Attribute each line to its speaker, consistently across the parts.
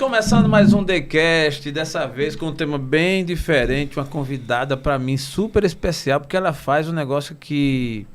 Speaker 1: começando mais um TheCast, dessa vez com um tema bem diferente, uma convidada para mim super especial, porque ela faz um negócio que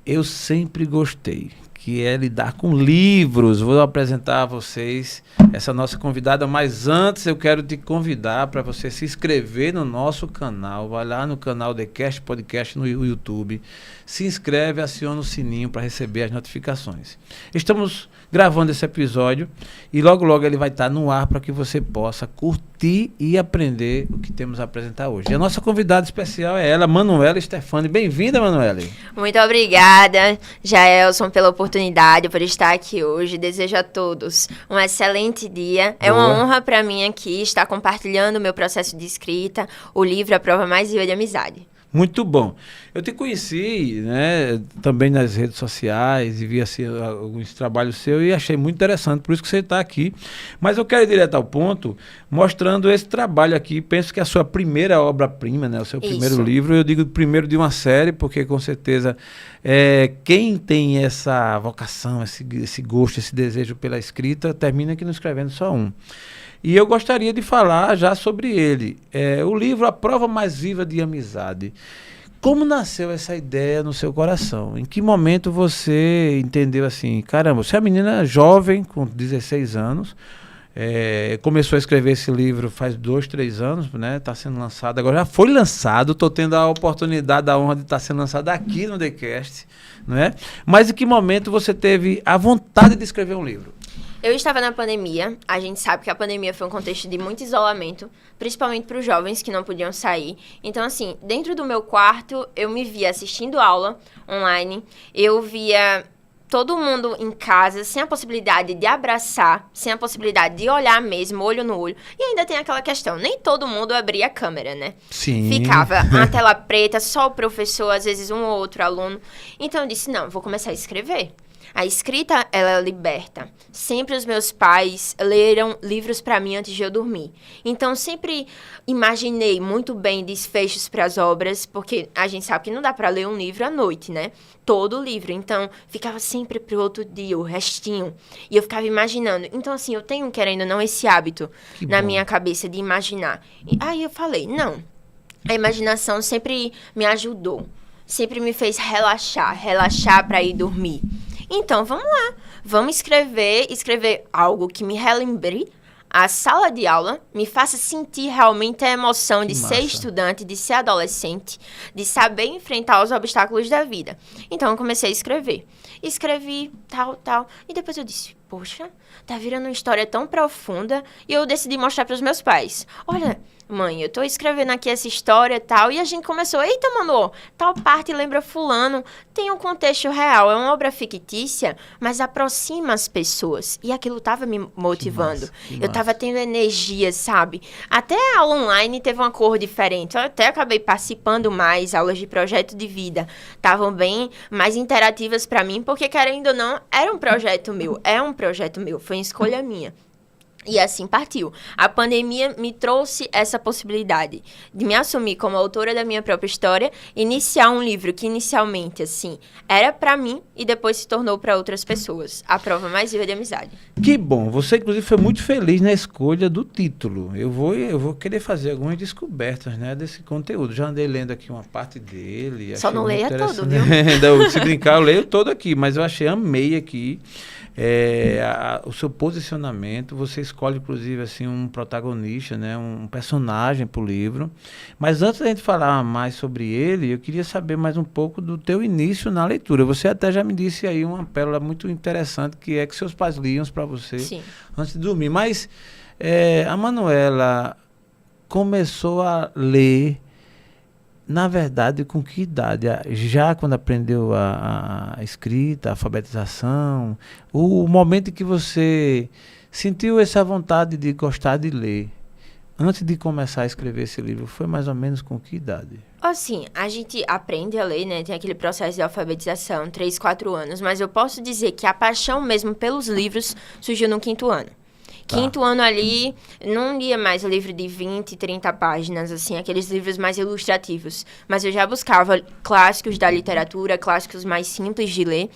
Speaker 1: eu sempre gostei, que é lidar com livros. Vou apresentar a vocês essa nossa convidada, mas antes eu quero te convidar para você se inscrever no nosso canal. Vai lá no canal TheCast Podcast no YouTube, se inscreve, aciona o sininho para receber as notificações. Estamos gravando esse episódio e logo logo ele vai estar no ar para que você possa curtir e aprender o que temos a apresentar hoje. E a nossa convidada especial é ela, Manuela Stefani. Bem-vinda, Manuela.
Speaker 2: Muito obrigada, Jaelson, pela oportunidade, por estar aqui hoje. Desejo a todos um excelente dia. É uma honra para mim aqui estar compartilhando o meu processo de escrita, o livro A Prova Mais Viva de Amizade.
Speaker 1: Muito bom. Eu te conheci, né, também nas redes sociais e vi assim, alguns trabalhos seus e achei muito interessante, por isso que você está aqui. Mas eu quero ir direto ao ponto, mostrando esse trabalho aqui. Penso que é a sua primeira obra-prima, né, o seu primeiro livro. Eu digo primeiro de uma série, porque com certeza quem tem essa vocação, esse gosto, esse desejo pela escrita, termina aqui não escrevendo só um. E eu gostaria de falar já sobre ele. O livro A Prova Mais Viva de Amizade. Como nasceu essa ideia no seu coração? Em que momento você entendeu assim, caramba, você é uma menina jovem, com 16 anos, começou a escrever esse livro faz 2, 3 anos, né? Está sendo lançado, agora já foi lançado, estou tendo a oportunidade, a honra de estar sendo lançado aqui no TheCast, né? Mas em que momento você teve a vontade de escrever um livro?
Speaker 2: Eu estava na pandemia. A gente sabe que a pandemia foi um contexto de muito isolamento, principalmente para os jovens que não podiam sair. Então, assim, dentro do meu quarto, eu me via assistindo aula online, eu via todo mundo em casa, sem a possibilidade de abraçar, sem a possibilidade de olhar mesmo, olho no olho. E ainda tem aquela questão, nem todo mundo abria a câmera, né?
Speaker 1: Sim.
Speaker 2: Ficava a tela preta, só o professor, às vezes um ou outro aluno. Então, eu disse, não, vou começar a escrever. A escrita, ela liberta. Sempre os meus pais leram livros para mim antes de eu dormir. Então, sempre imaginei muito bem desfechos para as obras, porque a gente sabe que não dá para ler um livro à noite, né? Todo o livro. Então, ficava sempre para o outro dia, o restinho. E eu ficava imaginando. Então, assim, eu tenho, querendo ou não, esse hábito na minha cabeça de imaginar. E aí eu falei, não, a imaginação sempre me ajudou. Sempre me fez relaxar para ir dormir. Então, vamos lá. Vamos escrever algo que me relembre a sala de aula, me faça sentir realmente a emoção de ser estudante, de ser adolescente, de saber enfrentar os obstáculos da vida. Então, eu comecei a escrever. Escrevi, tal. E depois eu disse, poxa, tá virando uma história tão profunda. E eu decidi mostrar para os meus pais. Olha, mãe, eu tô escrevendo aqui essa história e tal. E a gente começou, eita, Manu, tal parte lembra fulano. Tem um contexto real, é uma obra fictícia, mas aproxima as pessoas. E aquilo tava me motivando. Eu tava tendo energia, sabe? Até a aula online teve uma cor diferente. Eu até acabei participando mais, aulas de projeto de vida. Estavam bem mais interativas para mim, porque querendo ou não, era um projeto meu. É um projeto meu, foi uma escolha minha. E assim partiu. A pandemia me trouxe essa possibilidade de me assumir como autora da minha própria história, iniciar um livro que inicialmente, assim, era para mim e depois se tornou para outras pessoas. A Prova Mais Viva de Amizade.
Speaker 1: Que bom. Você, inclusive, foi muito feliz na escolha do título. Eu vou querer fazer algumas descobertas, né, desse conteúdo. Já andei lendo aqui uma parte dele.
Speaker 2: Só não leia todo, viu?
Speaker 1: Se brincar, eu leio todo aqui, mas eu amei aqui. O seu posicionamento, você escolhe inclusive assim um protagonista, né, um personagem para o livro. Mas antes da gente falar mais sobre ele, eu queria saber mais um pouco do teu início na leitura. Você até já me disse aí uma pérola muito interessante, que é que seus pais liam para você antes de dormir. Mas a Manuela começou a ler, na verdade, com que idade? Já quando aprendeu a escrita, a alfabetização, o momento em que você sentiu essa vontade de gostar de ler, antes de começar a escrever esse livro, foi mais ou menos com que idade?
Speaker 2: Assim, a gente aprende a ler, né? Tem aquele processo de alfabetização, 3, 4 anos, mas eu posso dizer que a paixão mesmo pelos livros surgiu no 5º ano. Quinto ano ali, não lia mais livro de 20, 30 páginas, assim, aqueles livros mais ilustrativos. Mas eu já buscava clássicos da literatura, clássicos mais simples de ler.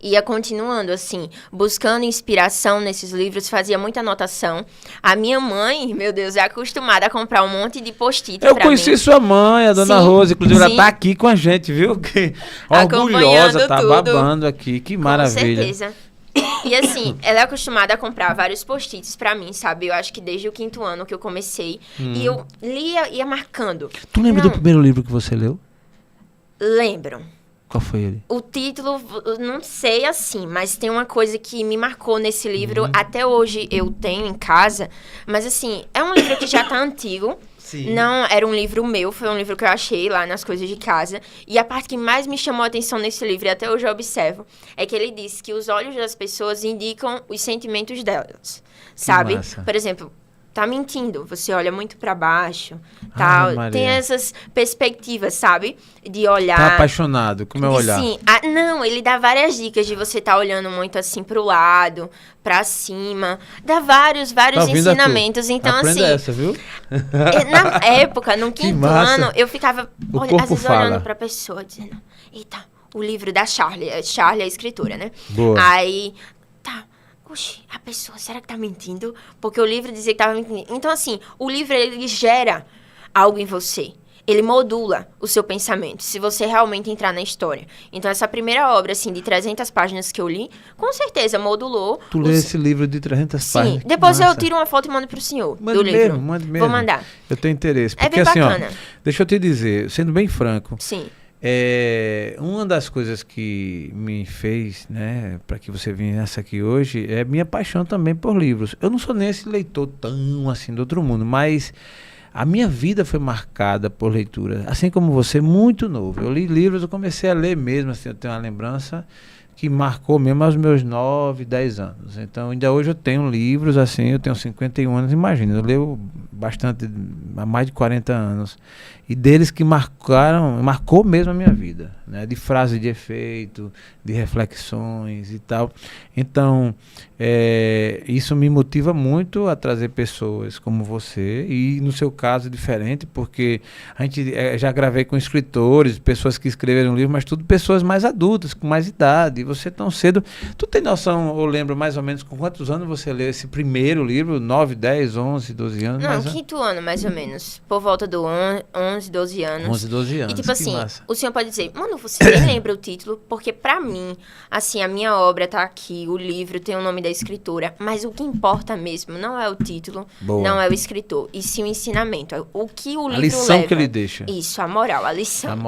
Speaker 2: ia continuando, assim, buscando inspiração nesses livros, fazia muita anotação. A minha mãe, meu Deus, é acostumada a comprar um monte de post-it pra mim.
Speaker 1: Eu conheci sua mãe, a dona Rose, inclusive ela tá aqui com a gente, viu? Que orgulhosa, tá babando aqui, que maravilha.
Speaker 2: Com certeza. E assim, ela é acostumada a comprar vários post-its pra mim, sabe? Eu acho que desde o 5º ano que eu comecei, e eu lia, ia marcando.
Speaker 1: Tu lembra do primeiro livro que você leu?
Speaker 2: Lembro.
Speaker 1: Qual foi ele?
Speaker 2: O título, não sei assim, mas tem uma coisa que me marcou nesse livro, até hoje eu tenho em casa, mas assim, é um livro que já tá antigo. Sim. Não era um livro meu, foi um livro que eu achei lá nas coisas de casa. E a parte que mais me chamou a atenção nesse livro, e até hoje eu observo, é que ele diz que os olhos das pessoas indicam os sentimentos delas, sabe? Massa. Por exemplo, tá mentindo, você olha muito pra baixo, tal. Tem essas perspectivas, sabe? De olhar.
Speaker 1: Tá apaixonado, como é olhar?
Speaker 2: Sim. Não, ele dá várias dicas de você tá olhando muito assim pro lado, pra cima. Dá vários tá ensinamentos. Então,
Speaker 1: aprenda
Speaker 2: assim.
Speaker 1: Essa, viu?
Speaker 2: Na época, no 5º ano, eu ficava às vezes olhando pra pessoa, dizendo: eita, o livro da Charlie. Charlie é a escritora, né?
Speaker 1: Boa.
Speaker 2: Aí. Oxi, a pessoa, será que tá mentindo? Porque o livro dizia que tava mentindo. Então, assim, o livro, ele gera algo em você. Ele modula o seu pensamento, se você realmente entrar na história. Então, essa primeira obra, assim, de 300 páginas que eu li, com certeza modulou...
Speaker 1: Tu leu esse livro de 300 páginas?
Speaker 2: Sim, depois eu tiro uma foto e mando pro senhor do livro.
Speaker 1: Mande mesmo.
Speaker 2: Vou mandar.
Speaker 1: Eu tenho interesse.
Speaker 2: Porque,
Speaker 1: é bem
Speaker 2: bacana.
Speaker 1: Assim, ó, deixa eu te dizer, sendo bem franco...
Speaker 2: Sim.
Speaker 1: Uma das coisas que me fez, né, para que você viesse aqui hoje, é minha paixão também por livros. Eu não sou nem esse leitor tão assim do outro mundo, mas a minha vida foi marcada por leitura, assim como você, muito novo. Eu li livros, eu comecei a ler mesmo, assim, eu tenho uma lembrança que marcou mesmo aos meus 9, 10 anos. Então, ainda hoje eu tenho livros, assim, eu tenho 51 anos, imagina, eu leio bastante, há mais de 40 anos. E deles que marcou mesmo a minha vida, né? De frases de efeito, de reflexões e tal. Então, isso me motiva muito a trazer pessoas como você, e no seu caso diferente, porque a gente já gravei com escritores, pessoas que escreveram livros, mas tudo pessoas mais adultas, com mais idade, e você tão cedo. Tu tem noção, eu lembro mais ou menos com quantos anos você leu esse primeiro livro? 9, 10, 11, 12 anos?
Speaker 2: Não, 5º ano, mais ou menos. Por volta do 11, 12 anos.
Speaker 1: 11, 12 anos.
Speaker 2: E tipo assim, o senhor pode dizer, mano, você nem lembra o título, porque pra mim, assim, a minha obra tá aqui, o livro tem o nome da escritora, mas o que importa mesmo não é o título, não é o escritor, e sim o ensinamento. O que o livro leva.
Speaker 1: A lição que ele deixa.
Speaker 2: Isso, a moral, a lição.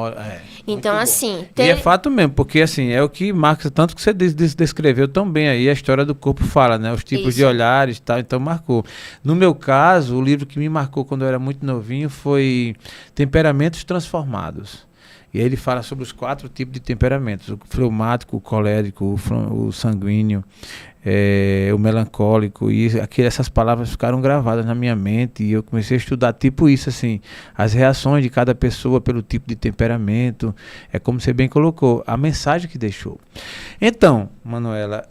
Speaker 2: Então, assim...
Speaker 1: E é fato mesmo, porque assim, é o que marca, tanto que você descreveu tão bem aí, a história do corpo fala, né? Os tipos de olhares e tal, então marcou. No meu caso, o livro que me marcou quando eu era muito novinho foi Temperamentos Transformados. E aí ele fala sobre os 4 tipos de temperamentos: o fleumático, o colérico, o sanguíneo, o melancólico. E essas palavras ficaram gravadas na minha mente, e eu comecei a estudar tipo isso, assim, as reações de cada pessoa pelo tipo de temperamento. É como você bem colocou, a mensagem que deixou. Então, Manuela,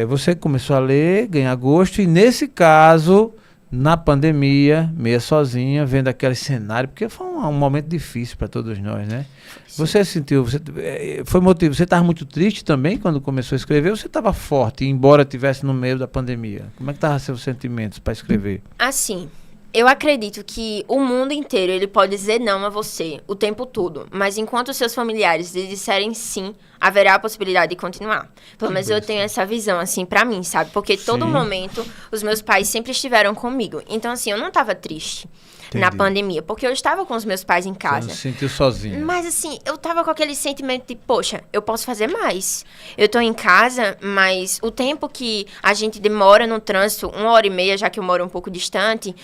Speaker 1: você começou a ler, ganhar gosto, e nesse caso... Na pandemia, meia sozinha, vendo aquele cenário, porque foi um momento difícil para todos nós, né? Sim. Você sentiu, foi motivo, você estava muito triste também quando começou a escrever, ou você estava forte, embora estivesse no meio da pandemia? Como é que estavam seus sentimentos para escrever?
Speaker 2: Assim, eu acredito que o mundo inteiro ele pode dizer não a você o tempo todo, mas enquanto seus familiares lhe disserem sim, haverá a possibilidade de continuar. Pelo menos eu tenho essa visão, assim, pra mim, sabe? Porque todo momento os meus pais sempre estiveram comigo. Então, assim, eu não tava triste na pandemia, porque eu estava com os meus pais em casa.
Speaker 1: Você não se sentiu sozinho.
Speaker 2: Mas, assim, eu tava com aquele sentimento de, poxa, eu posso fazer mais. Eu tô em casa, mas o tempo que a gente demora no trânsito, 1h30, já que eu moro um pouco distante...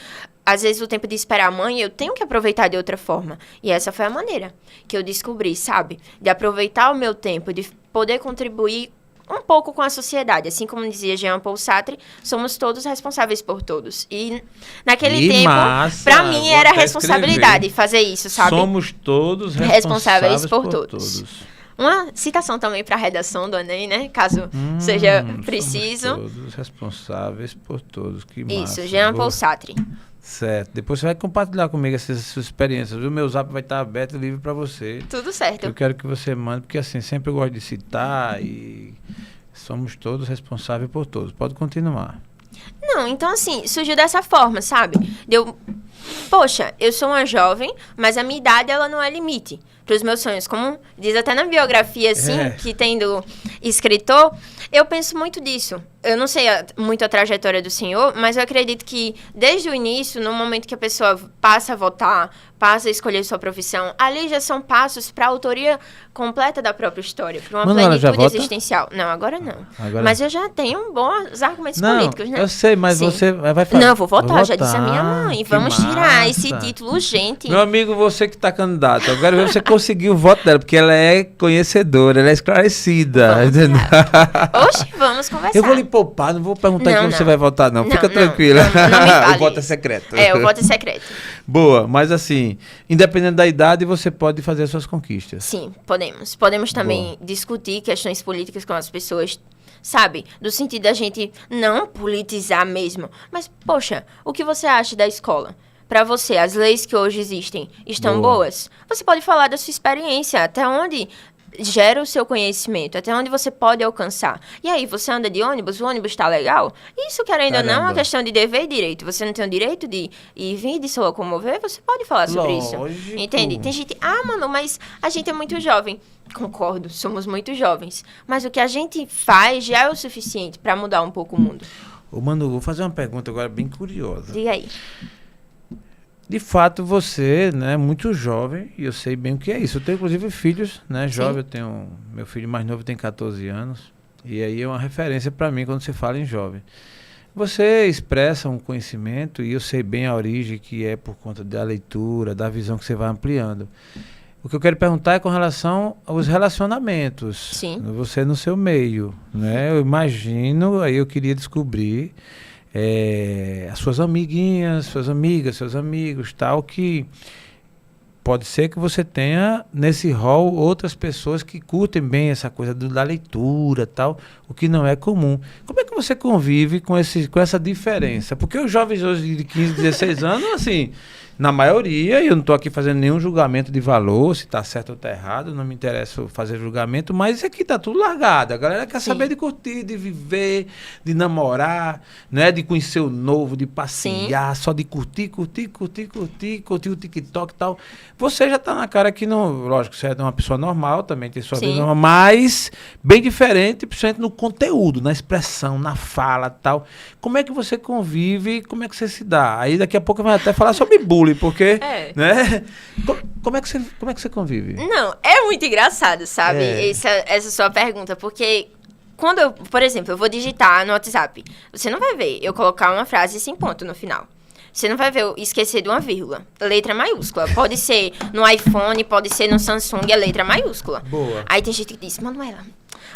Speaker 2: Às vezes o tempo de esperar a mãe, eu tenho que aproveitar de outra forma. E essa foi a maneira que eu descobri, sabe? De aproveitar o meu tempo, de poder contribuir um pouco com a sociedade. Assim como dizia Jean Paul Sartre, somos todos responsáveis por todos. E naquele tempo, pra mim, era responsabilidade fazer isso, sabe?
Speaker 1: Somos todos responsáveis por todos.
Speaker 2: Uma citação também para a redação do Enem, né? Caso seja preciso.
Speaker 1: Somos todos responsáveis por todos. Que massa.
Speaker 2: Isso, Jean Paul Sartre.
Speaker 1: Certo. Depois você vai compartilhar comigo essas suas experiências. O meu zap vai estar aberto e livre para você.
Speaker 2: Tudo certo.
Speaker 1: Eu quero que você mande, porque assim, sempre eu gosto de citar e somos todos responsáveis por todos. Pode continuar.
Speaker 2: Não, então assim, surgiu dessa forma, sabe? Poxa, eu sou uma jovem, mas a minha idade, ela não é limite para os meus sonhos. Como diz até na biografia, assim, que tem do escritor, eu penso muito disso. Eu não sei muito a trajetória do senhor, mas eu acredito que desde o início, no momento que a pessoa passa a votar, passa a escolher sua profissão, ali já são passos para a autoria completa da própria história, para uma plenitude existencial. Não, agora não. Mas eu já tenho bons argumentos políticos, né?
Speaker 1: Eu sei, mas você vai falar.
Speaker 2: Não, eu vou votar, já disse a minha mãe. Vamos tirar esse título urgente.
Speaker 1: Meu amigo, você que está candidato, eu quero ver você conseguir o voto dela, porque ela é conhecedora, ela é esclarecida.
Speaker 2: Oxe, vamos conversar.
Speaker 1: Eu vou lhe poupar, não vou perguntar em quem você vai votar, não. Fica tranquila.
Speaker 2: Não me fale.
Speaker 1: O voto é secreto.
Speaker 2: O voto é secreto.
Speaker 1: Boa, mas assim, independente da idade, você pode fazer as suas conquistas.
Speaker 2: Sim, podemos. Podemos também discutir questões políticas com as pessoas, sabe? Do sentido da gente não politizar mesmo. Mas, poxa, o que você acha da escola? Para você, as leis que hoje existem estão boas? Você pode falar da sua experiência, até onde gera o seu conhecimento, até onde você pode alcançar. E aí, você anda de ônibus, o ônibus está legal? Isso, querendo ou não, é uma questão de dever e direito. Você não tem o direito de ir vir de se locomover, você pode falar sobre isso. Entende? Tem gente, mano, mas a gente é muito jovem. Concordo, somos muito jovens. Mas o que a gente faz já é o suficiente para mudar um pouco o mundo.
Speaker 1: Ô, Manu, vou fazer uma pergunta agora bem curiosa.
Speaker 2: Diga aí.
Speaker 1: De fato, você, né, muito jovem, e eu sei bem o que é isso. Eu tenho, inclusive, filhos, né, jovem. Eu tenho, meu filho mais novo tem 14 anos, e aí é uma referência para mim quando se fala em jovem. Você expressa um conhecimento, e eu sei bem a origem que é por conta da leitura, da visão que você vai ampliando. O que eu quero perguntar é com relação aos relacionamentos.
Speaker 2: Sim.
Speaker 1: Você no seu meio, né? Eu imagino, aí eu queria descobrir as suas amiguinhas, suas amigas, seus amigos, tal, que pode ser que você tenha nesse rol outras pessoas que curtem bem essa coisa da leitura, tal, o que não é comum. Como é que você convive com essa diferença? Porque os jovens hoje de 15, 16 anos, assim, na maioria, e eu não estou aqui fazendo nenhum julgamento de valor, se está certo ou está errado, não me interessa fazer julgamento, mas aqui está tudo largado. A galera quer saber de curtir, de viver, de namorar, né, de conhecer o novo, de passear, só de curtir o TikTok e tal. Você já está na cara que não, lógico, você é uma pessoa normal, também tem sua vida normal, mas bem diferente, principalmente no conteúdo, na expressão, na fala e tal. Como é que você convive, como é que você se dá? Aí daqui a pouco vai até falar sobre bullying, porque, né? Como é que você convive?
Speaker 2: Não, é muito engraçado, sabe? Essa sua pergunta, porque quando eu, por exemplo, eu vou digitar no WhatsApp, você não vai ver eu colocar uma frase sem ponto no final. Você não vai ver eu esquecer de uma vírgula. Letra maiúscula. Pode ser no iPhone, pode ser no Samsung, é letra maiúscula.
Speaker 1: Boa.
Speaker 2: Aí tem gente que diz, Manuela,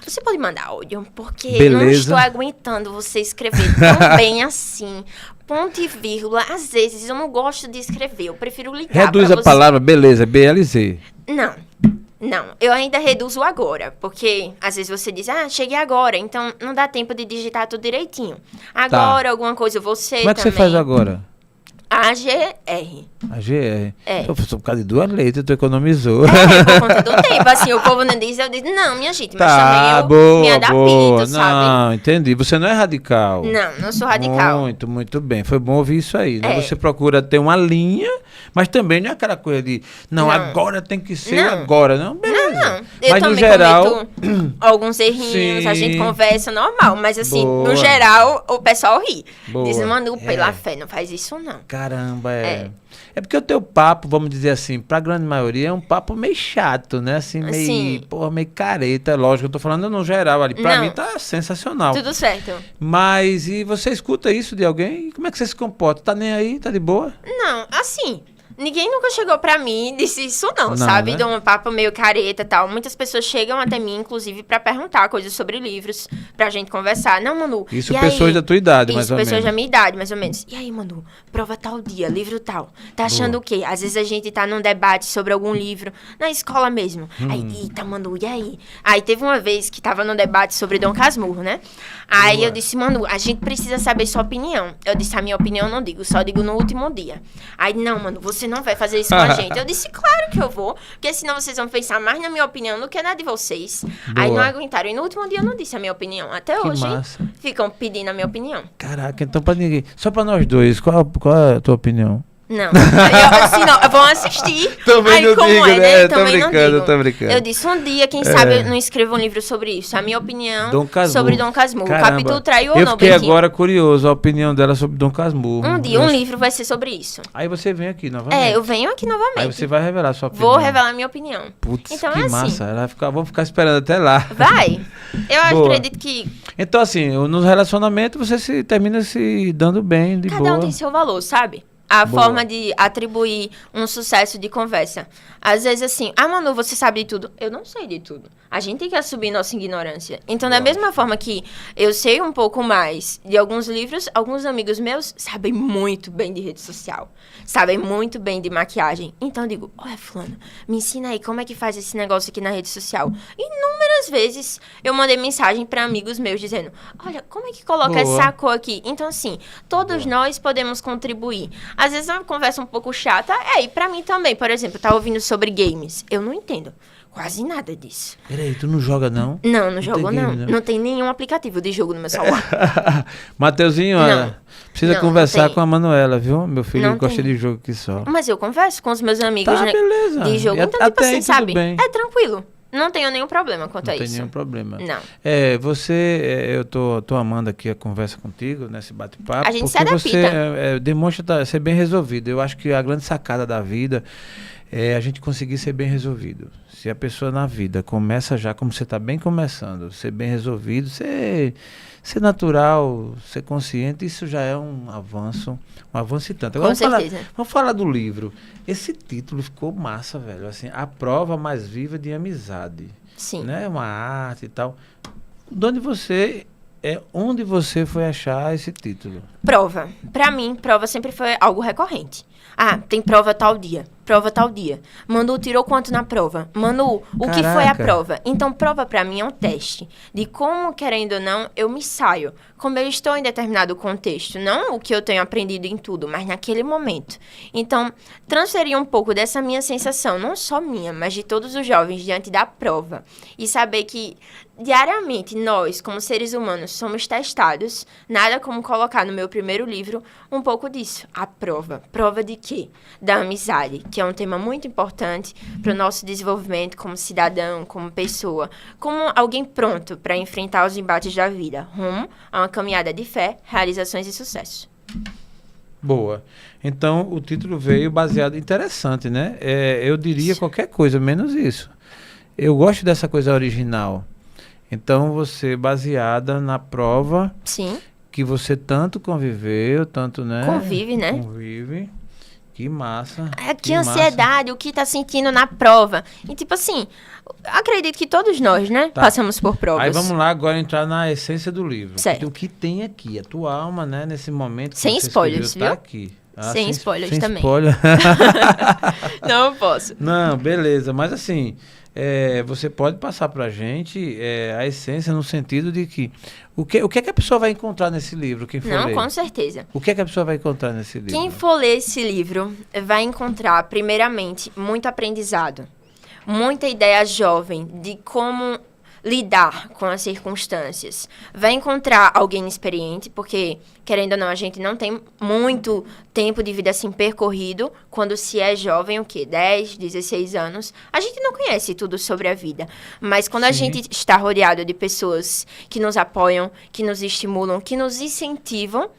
Speaker 2: você pode mandar áudio? Porque
Speaker 1: Beleza.
Speaker 2: não estou aguentando você escrever tão bem assim. Ponto e vírgula. Às vezes eu não gosto de escrever. Eu prefiro ligar.
Speaker 1: Reduz a palavra, beleza, BLZ.
Speaker 2: Não, eu ainda reduzo agora, porque às vezes você diz, cheguei agora, então não dá tempo de digitar tudo direitinho. Agora, alguma coisa, você
Speaker 1: Como é que você faz agora?
Speaker 2: AGR.
Speaker 1: AGR. Por causa de 2 letras, tu economizou.
Speaker 2: Por conta do tempo. Assim, o povo não diz, eu digo, não, minha gente, mas também eu me adapto, sabe?
Speaker 1: Não, entendi. Você não é radical.
Speaker 2: Não sou radical.
Speaker 1: Muito bem. Foi bom ouvir isso aí. Né? Você procura ter uma linha, mas também não é aquela coisa de, não. Agora tem que ser agora. Não, beleza.
Speaker 2: Não.
Speaker 1: Eu mas
Speaker 2: também
Speaker 1: no geral
Speaker 2: cometo alguns errinhos, a gente conversa normal, mas assim, no geral, o pessoal ri. Diz, Manu, pela fé, não faz isso não.
Speaker 1: Caramba, é porque o teu papo, vamos dizer assim, pra grande maioria é um papo meio chato, né? Assim, meio careta. Lógico, eu tô falando no geral ali. Pra mim tá sensacional.
Speaker 2: Tudo certo.
Speaker 1: Mas, e você escuta isso de alguém? Como é que você se comporta? Tá nem aí? Tá de boa?
Speaker 2: Não, assim, Ninguém nunca chegou pra mim e disse isso não,
Speaker 1: Não,
Speaker 2: sabe?
Speaker 1: né?
Speaker 2: De um papo meio careta e tal. Muitas pessoas chegam até mim, inclusive, pra perguntar coisas sobre livros, pra gente conversar. Não, Manu,
Speaker 1: Isso
Speaker 2: e
Speaker 1: pessoas
Speaker 2: aí?
Speaker 1: da tua idade, mais
Speaker 2: Isso,
Speaker 1: ou
Speaker 2: pessoas
Speaker 1: menos.
Speaker 2: da minha idade, mais ou menos. E aí, Manu, prova tal dia, livro tal. Tá achando
Speaker 1: Boa.
Speaker 2: o quê? Às vezes a gente tá num debate sobre algum livro, na escola mesmo. Aí, eita, Manu, e aí? Aí teve uma vez que tava num debate sobre Dom Casmurro, né? Aí
Speaker 1: Boa.
Speaker 2: eu disse, Manu, a gente precisa saber sua opinião. Eu disse, a minha opinião eu não digo, só digo no último dia. Aí, não, Manu, você não vai fazer isso com a gente. Eu disse, claro que eu vou, porque senão vocês vão pensar mais na minha opinião do que na de vocês. Aí não
Speaker 1: Boa.
Speaker 2: aguentaram. E no último dia eu não disse a minha opinião. Até
Speaker 1: Que
Speaker 2: hoje
Speaker 1: massa.
Speaker 2: ficam pedindo a minha opinião.
Speaker 1: Caraca, então pra ninguém. Só pra nós dois, qual é a tua opinião?
Speaker 2: Não. Assim, não, vão assistir.
Speaker 1: Também
Speaker 2: Aí
Speaker 1: não
Speaker 2: como
Speaker 1: digo,
Speaker 2: é,
Speaker 1: né?
Speaker 2: né?
Speaker 1: Tô
Speaker 2: Também não
Speaker 1: brincando,
Speaker 2: digo.
Speaker 1: tô brincando.
Speaker 2: Eu disse um dia, quem sabe eu não escrevo um livro sobre isso. A minha opinião
Speaker 1: Dom Casmurro.
Speaker 2: sobre Dom Casmurro.
Speaker 1: Caramba.
Speaker 2: O capítulo traiu ou
Speaker 1: Eu
Speaker 2: não,
Speaker 1: fiquei
Speaker 2: Bentinho?
Speaker 1: agora curioso a opinião dela sobre Dom Casmurro.
Speaker 2: Um dia, um livro vai ser sobre isso.
Speaker 1: Aí você vem aqui novamente.
Speaker 2: É, eu venho aqui novamente.
Speaker 1: Aí você vai revelar a sua opinião.
Speaker 2: Vou revelar minha opinião.
Speaker 1: Putz,
Speaker 2: Então
Speaker 1: que
Speaker 2: é assim.
Speaker 1: massa. Vamos ficar esperando até lá.
Speaker 2: Vai. Eu
Speaker 1: Boa.
Speaker 2: acredito que
Speaker 1: Então, assim, no relacionamento você termina se dando bem, de
Speaker 2: cada
Speaker 1: boa.
Speaker 2: um tem seu valor, sabe? A
Speaker 1: Boa.
Speaker 2: forma de atribuir um sucesso de conversa. Às vezes, assim, Manu, você sabe de tudo. Eu não sei de tudo. A gente tem que assumir nossa ignorância. Então, da mesma forma que eu sei um pouco mais de alguns livros, alguns amigos meus sabem muito bem de rede social. Sabem muito bem de maquiagem. Então, eu digo, olha, fulano, me ensina aí como é que faz esse negócio aqui na rede social. Inúmeras vezes eu mandei mensagem para amigos meus dizendo, olha, como é que coloca
Speaker 1: Boa.
Speaker 2: essa cor aqui? Então, assim, todos nós podemos contribuir. Às vezes é uma conversa um pouco chata. E pra mim também. Por exemplo, eu tava ouvindo sobre games. Eu não entendo quase nada disso.
Speaker 1: Peraí, tu não joga não?
Speaker 2: Não jogo
Speaker 1: tem
Speaker 2: não.
Speaker 1: game,
Speaker 2: Não tem nenhum aplicativo de jogo no meu celular.
Speaker 1: Mateuzinho, olha, precisa
Speaker 2: Não,
Speaker 1: conversar
Speaker 2: não tem.
Speaker 1: com a Manuela, viu? Meu filho
Speaker 2: Não
Speaker 1: gosta
Speaker 2: tem.
Speaker 1: de jogo aqui só.
Speaker 2: Mas eu converso com os meus amigos
Speaker 1: Tá,
Speaker 2: né,
Speaker 1: beleza.
Speaker 2: de jogo.
Speaker 1: E
Speaker 2: Então,
Speaker 1: até
Speaker 2: tipo assim,
Speaker 1: aí tudo
Speaker 2: sabe?
Speaker 1: bem.
Speaker 2: É tranquilo. Não tenho nenhum problema quanto
Speaker 1: Não
Speaker 2: a
Speaker 1: tem
Speaker 2: isso.
Speaker 1: nenhum problema.
Speaker 2: Não.
Speaker 1: Eu tô amando aqui a conversa contigo, nesse bate-papo.
Speaker 2: A gente se
Speaker 1: porque
Speaker 2: adapta.
Speaker 1: você demonstra ser bem resolvido. Eu acho que a grande sacada da vida é a gente conseguir ser bem resolvido. Se a pessoa na vida começa já como você está bem começando, ser bem resolvido, ser natural, ser consciente, isso já é um avanço e tanto. Agora,
Speaker 2: Com certeza.
Speaker 1: vamos falar do livro. Esse título ficou massa, velho. Assim, A Prova Mais Viva de Amizade.
Speaker 2: Sim.
Speaker 1: Né? Uma arte e tal. Onde você foi achar esse título?
Speaker 2: Prova. Pra mim, prova sempre foi algo recorrente. Tem prova tal dia. Prova tal dia. Manu tirou quanto na prova? Manu, o que foi a
Speaker 1: Caraca.
Speaker 2: prova? Então, prova pra mim é um teste de como, querendo ou não, eu me saio. Como eu estou em determinado contexto. Não o que eu tenho aprendido em tudo, mas naquele momento. Então, transferir um pouco dessa minha sensação, não só minha, mas de todos os jovens diante da prova. E saber que, diariamente, nós, como seres humanos, somos testados. Nada como colocar no meu primeiro livro um pouco disso. A prova. Prova de quê? Da amizade, que é um tema muito importante para o nosso desenvolvimento como cidadão, como pessoa, como alguém pronto para enfrentar os embates da vida, rumo a uma caminhada de fé, realizações e sucesso.
Speaker 1: Boa. Então, o título veio baseado... Interessante, né? Eu diria qualquer coisa, menos isso. Eu gosto dessa coisa original. Então, você baseada na prova
Speaker 2: Sim,
Speaker 1: que você tanto conviveu, tanto, né?
Speaker 2: convive, né?
Speaker 1: Convive. Que massa.
Speaker 2: Que ansiedade, o que tá sentindo na prova. E tipo assim, acredito que todos nós, né,
Speaker 1: Tá.
Speaker 2: passamos por provas.
Speaker 1: Aí vamos lá agora entrar na essência do livro.
Speaker 2: Certo.
Speaker 1: O que tem aqui? A tua alma, né? Nesse momento que
Speaker 2: Sem
Speaker 1: você
Speaker 2: spoilers,
Speaker 1: escreveu, tá
Speaker 2: viu?
Speaker 1: aqui.
Speaker 2: Sem spoilers
Speaker 1: sem
Speaker 2: também.
Speaker 1: Spoiler.
Speaker 2: Não posso.
Speaker 1: Não, beleza. Mas assim, você pode passar pra gente a essência no sentido de que... O que é que a pessoa vai encontrar nesse livro? Quem for
Speaker 2: Não,
Speaker 1: ler?
Speaker 2: com certeza.
Speaker 1: O que é que a pessoa vai encontrar nesse livro?
Speaker 2: Quem for ler esse livro vai encontrar, primeiramente, muito aprendizado. Muita ideia jovem de como lidar com as circunstâncias. Vai encontrar alguém experiente, porque, querendo ou não, a gente não tem muito tempo de vida assim percorrido. Quando se é jovem, o quê? 10, 16 anos. A gente não conhece tudo sobre a vida. Mas quando a
Speaker 1: Sim.
Speaker 2: gente está rodeado de pessoas que nos apoiam, que nos estimulam, que nos incentivam,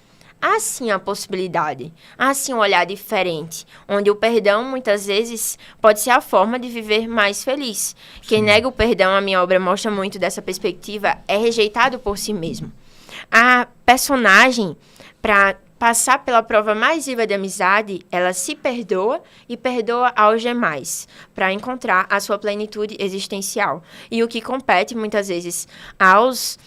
Speaker 2: há sim a possibilidade, há sim um olhar diferente, onde o perdão, muitas vezes, pode ser a forma de viver mais feliz. Quem nega o perdão, a minha obra mostra muito dessa perspectiva, é rejeitado por si mesmo. A personagem, para passar pela prova mais viva de amizade, ela se perdoa e perdoa aos demais, para encontrar a sua plenitude existencial. E o que compete, muitas vezes, aos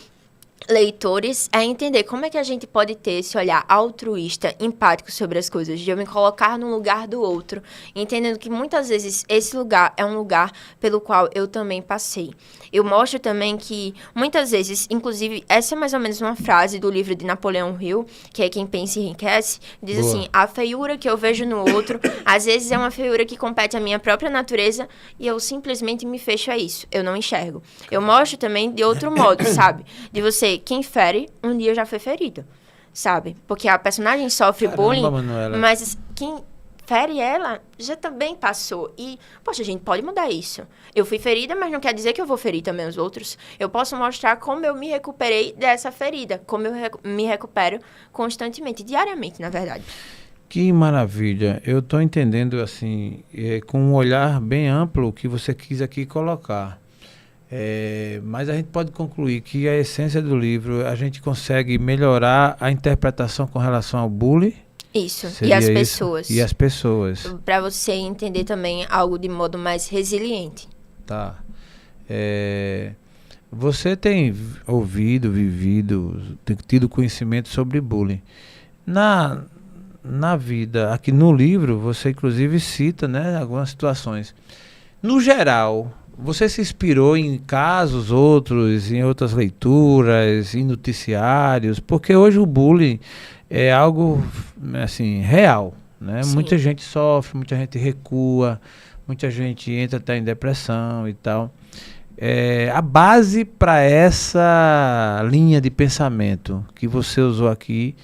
Speaker 2: leitores é entender como é que a gente pode ter esse olhar altruísta, empático sobre as coisas, de eu me colocar no lugar do outro, entendendo que muitas vezes esse lugar é um lugar pelo qual eu também passei. Eu mostro também que muitas vezes, inclusive, essa é mais ou menos uma frase do livro de Napoleão Hill, que é Quem Pensa Enriquece, diz
Speaker 1: Boa.
Speaker 2: assim, a feiura que eu vejo no outro, às vezes é uma feiura que compete à minha própria natureza e eu simplesmente me fecho a isso, eu não enxergo. Eu mostro também de outro modo, sabe? De você, quem fere, um dia já foi ferido, sabe? Porque a personagem sofre bullying,
Speaker 1: Manuela.
Speaker 2: mas quem fere ela já também passou. E, poxa, a gente pode mudar isso. Eu fui ferida, mas não quer dizer que eu vou ferir também os outros. Eu posso mostrar como eu me recuperei dessa ferida, como eu me recupero constantemente, diariamente, na verdade.
Speaker 1: Que maravilha. Eu estou entendendo, assim, com um olhar bem amplo o que você quis aqui colocar. Mas a gente pode concluir que a essência do livro, a gente consegue melhorar a interpretação com relação ao bullying.
Speaker 2: Isso,
Speaker 1: Seria
Speaker 2: e as
Speaker 1: isso?
Speaker 2: pessoas.
Speaker 1: E as pessoas.
Speaker 2: Para você entender também algo de modo mais resiliente.
Speaker 1: Tá. Você tem ouvido, vivido, tem tido conhecimento sobre bullying. Na vida, aqui no livro, você inclusive cita, né, algumas situações. No geral, você se inspirou em casos outros, em outras leituras, em noticiários, porque hoje o bullying é algo, assim, real, né?
Speaker 2: Sim.
Speaker 1: Muita gente sofre, muita gente recua, muita gente entra até em depressão e tal. A base para essa linha de pensamento que você usou aqui,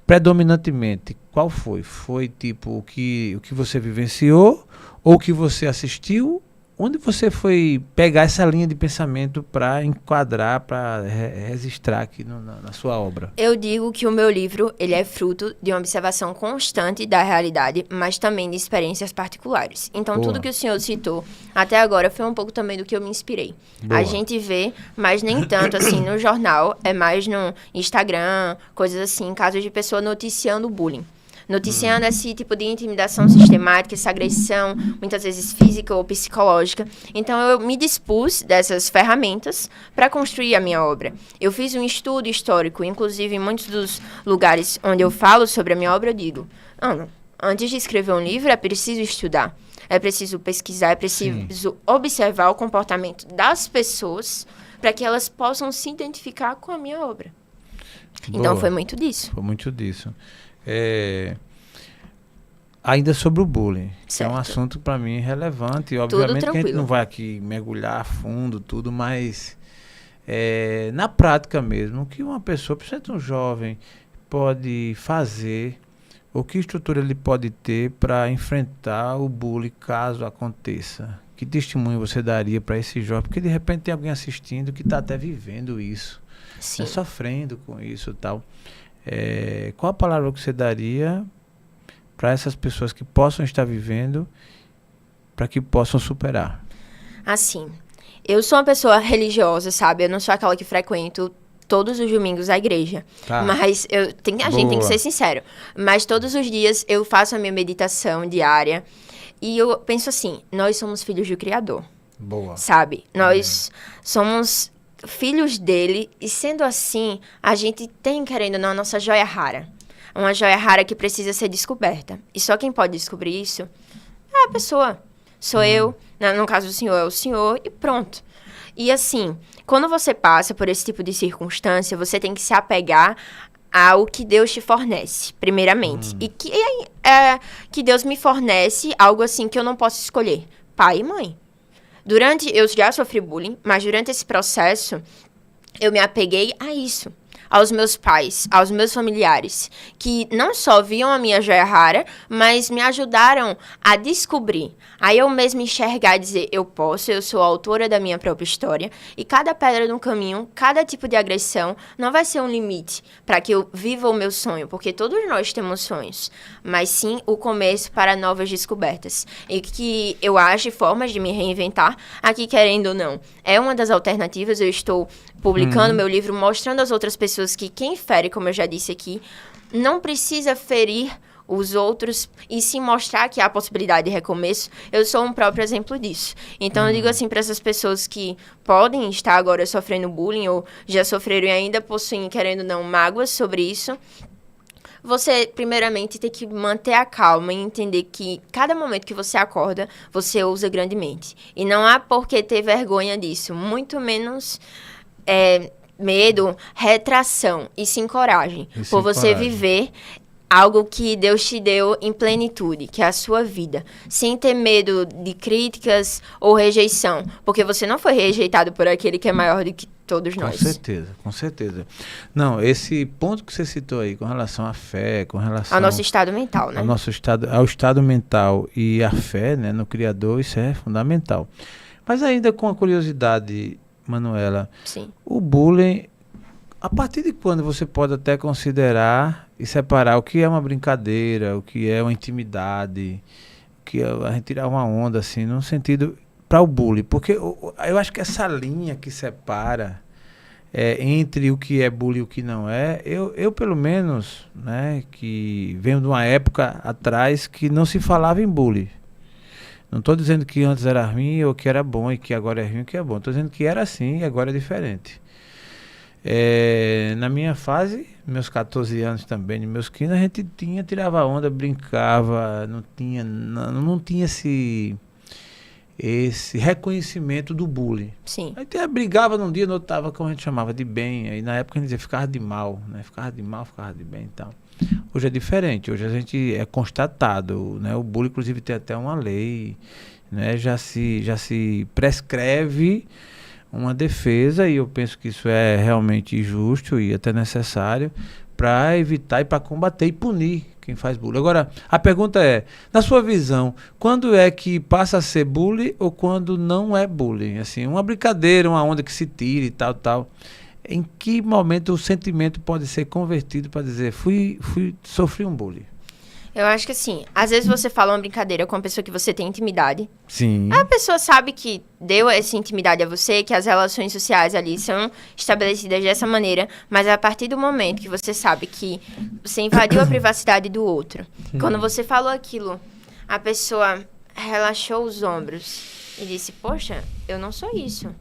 Speaker 1: predominantemente, qual foi? Foi tipo o que você vivenciou ou o que você assistiu? Onde você foi pegar essa linha de pensamento para enquadrar, para registrar aqui na sua obra?
Speaker 2: Eu digo que o meu livro ele é fruto de uma observação constante da realidade, mas também de experiências particulares. Então,
Speaker 1: Boa.
Speaker 2: tudo que o senhor citou até agora foi um pouco também do que eu me inspirei.
Speaker 1: Boa.
Speaker 2: A gente vê, mas nem tanto assim no jornal, é mais no Instagram, coisas assim, casos de pessoa noticiando bullying. Noticiando esse tipo de intimidação sistemática, essa agressão, muitas vezes física ou psicológica. Então, eu me dispus dessas ferramentas para construir a minha obra. Eu fiz um estudo histórico, inclusive em muitos dos lugares onde eu falo sobre a minha obra, eu digo, Ana, antes de escrever um livro, é preciso estudar, é preciso pesquisar, é preciso observar o comportamento das pessoas para que elas possam se identificar com a minha obra.
Speaker 1: Boa.
Speaker 2: Então, foi muito disso.
Speaker 1: Foi muito disso. Ainda sobre o bullying, que é um assunto para mim relevante, e obviamente que a gente não vai aqui mergulhar a fundo tudo, mas na prática mesmo, o que uma pessoa, principalmente um jovem, pode fazer, ou que estrutura ele pode ter para enfrentar o bullying caso aconteça? Que testemunho você daria para esse jovem? Porque de repente tem alguém assistindo que está até vivendo isso, né, sofrendo com isso e tal. Qual a palavra que você daria para essas pessoas que possam estar vivendo, para que possam superar? Assim,
Speaker 2: eu sou uma pessoa religiosa, sabe? Eu não sou aquela que frequento todos os domingos a igreja. Tá. Mas a gente tem que ser sincero. Mas todos os dias eu faço a minha meditação diária e eu penso assim, nós somos filhos do Criador.
Speaker 1: Boa.
Speaker 2: Sabe? Nós somos filhos dele, e sendo assim, a gente tem, querendo ou não, a nossa joia rara. Uma joia rara que precisa ser descoberta. E só quem pode descobrir isso é a pessoa. Sou eu, no caso do senhor, é o senhor, e pronto. E assim, quando você passa por esse tipo de circunstância, você tem que se apegar ao que Deus te fornece, primeiramente. E que Deus me fornece algo assim que eu não posso escolher. Pai e mãe. Eu já sofri bullying, mas durante esse processo, eu me apeguei a isso. Aos meus pais, aos meus familiares, que não só viam a minha joia rara, mas me ajudaram a descobrir, a eu mesma enxergar e dizer, eu sou a autora da minha própria história, e cada pedra no caminho, cada tipo de agressão, não vai ser um limite para que eu viva o meu sonho, porque todos nós temos sonhos, mas sim o começo para novas descobertas, e que eu acho formas de me reinventar, aqui querendo ou não, é uma das alternativas, eu estou publicando meu livro, mostrando às outras pessoas que quem fere, como eu já disse aqui, não precisa ferir os outros e sim mostrar que há possibilidade de recomeço. Eu sou um próprio exemplo disso. Então, eu digo assim para essas pessoas que podem estar agora sofrendo bullying ou já sofreram e ainda possuem, querendo ou não, mágoas sobre isso. Você, primeiramente, tem que manter a calma e entender que cada momento que você acorda, você ousa grandemente. E não há por que ter vergonha disso, muito menos medo, retração e sim coragem. Por você viver algo que Deus te deu em plenitude, que é a sua vida. Sem ter medo de críticas ou rejeição. Porque você não foi rejeitado por aquele que é maior do que todos nós.
Speaker 1: Com certeza, com certeza. Não, esse ponto que você citou aí, com relação à fé, com relação...
Speaker 2: ao nosso estado mental, né?
Speaker 1: Ao estado mental e à fé, né, no Criador, isso é fundamental. Mas ainda com a curiosidade, Manuela,
Speaker 2: sim,
Speaker 1: o bullying, a partir de quando você pode até considerar e separar o que é uma brincadeira, o que é uma intimidade, o que é a gente tirar uma onda, assim, no sentido para o bullying? Porque eu acho que essa linha que separa entre o que é bullying e o que não é, eu pelo menos, né, que venho de uma época atrás que não se falava em bullying. Não estou dizendo que antes era ruim ou que era bom e que agora é ruim e que é bom. Estou dizendo que era assim e agora é diferente. Na minha fase, meus 14 anos também, nos meus 15, a gente tirava onda, brincava, não tinha esse reconhecimento do bullying.
Speaker 2: sim.
Speaker 1: Aí brigava num dia, no outro tava, como a gente chamava, de bem. Aí na época a gente dizia, ficava de mal, né? Ficava de mal, ficava de bem e tal. Hoje é diferente, hoje a gente é constatado, né? O bullying, inclusive, tem até uma lei, né? Já se prescreve uma defesa, e eu penso que isso é realmente justo e até necessário para evitar e para combater e punir quem faz bullying. Agora, a pergunta é, na sua visão, quando é que passa a ser bullying ou quando não é bullying? Assim, uma brincadeira, uma onda que se tira e tal. Em que momento o sentimento pode ser convertido para dizer, sofri um bullying?
Speaker 2: Eu acho que assim, às vezes você fala uma brincadeira com uma pessoa que você tem intimidade.
Speaker 1: Sim.
Speaker 2: A pessoa sabe que deu essa intimidade a você, que as relações sociais ali são estabelecidas dessa maneira, mas a partir do momento que você sabe que você invadiu a privacidade do outro, quando você falou aquilo, a pessoa relaxou os ombros e disse, poxa, eu não sou isso.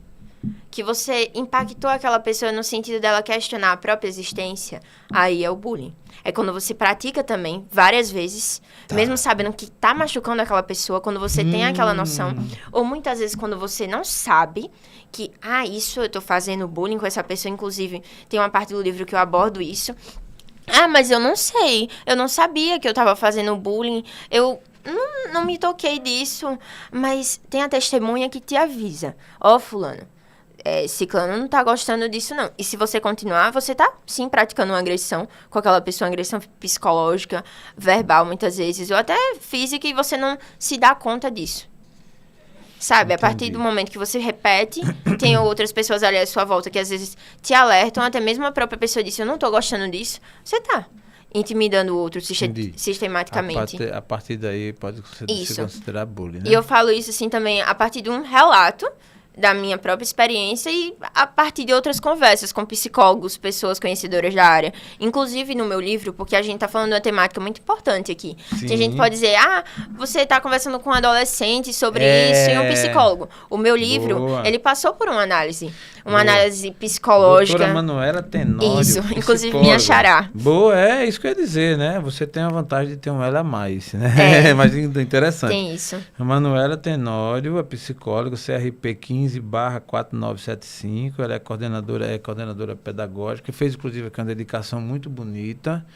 Speaker 2: Que você impactou aquela pessoa no sentido dela questionar a própria existência, aí é o bullying. É quando você pratica também, várias vezes, mesmo sabendo que tá machucando aquela pessoa, quando você tem aquela noção, ou muitas vezes quando você não sabe que, isso eu tô fazendo bullying com essa pessoa, inclusive tem uma parte do livro que eu abordo isso. Mas eu não sei, eu não sabia que eu tava fazendo bullying, eu não me toquei disso, mas tem a testemunha que te avisa, fulano, ciclano não tá gostando disso, não. E se você continuar, você tá, sim, praticando uma agressão com aquela pessoa, uma agressão psicológica, verbal, muitas vezes, ou até física, e você não se dá conta disso. Sabe? Entendi. A partir do momento que você repete, tem outras pessoas ali à sua volta que às vezes te alertam, até mesmo a própria pessoa disse, eu não tô gostando disso, você tá intimidando o outro sistematicamente.
Speaker 1: A partir daí pode se considerar bullying, né?
Speaker 2: E eu falo isso, assim, também a partir de um relato da minha própria experiência e a partir de outras conversas com psicólogos, pessoas conhecedoras da área. Inclusive no meu livro, porque a gente tá falando de uma temática muito importante aqui. Sim. A gente pode dizer, você tá conversando com um adolescente sobre isso e um psicólogo. O meu livro, ele passou por uma análise. Uma análise psicológica.
Speaker 1: Doutora Manuela Tenório.
Speaker 2: Isso, inclusive minha xará.
Speaker 1: Boa, é isso que eu ia dizer, né? Você tem a vantagem de ter um ela a mais, né? Mas interessante.
Speaker 2: Tem isso.
Speaker 1: A Manuela Tenório, é psicóloga, CRP 15/4975, ela é coordenadora pedagógica, fez inclusive aqui uma dedicação muito bonita,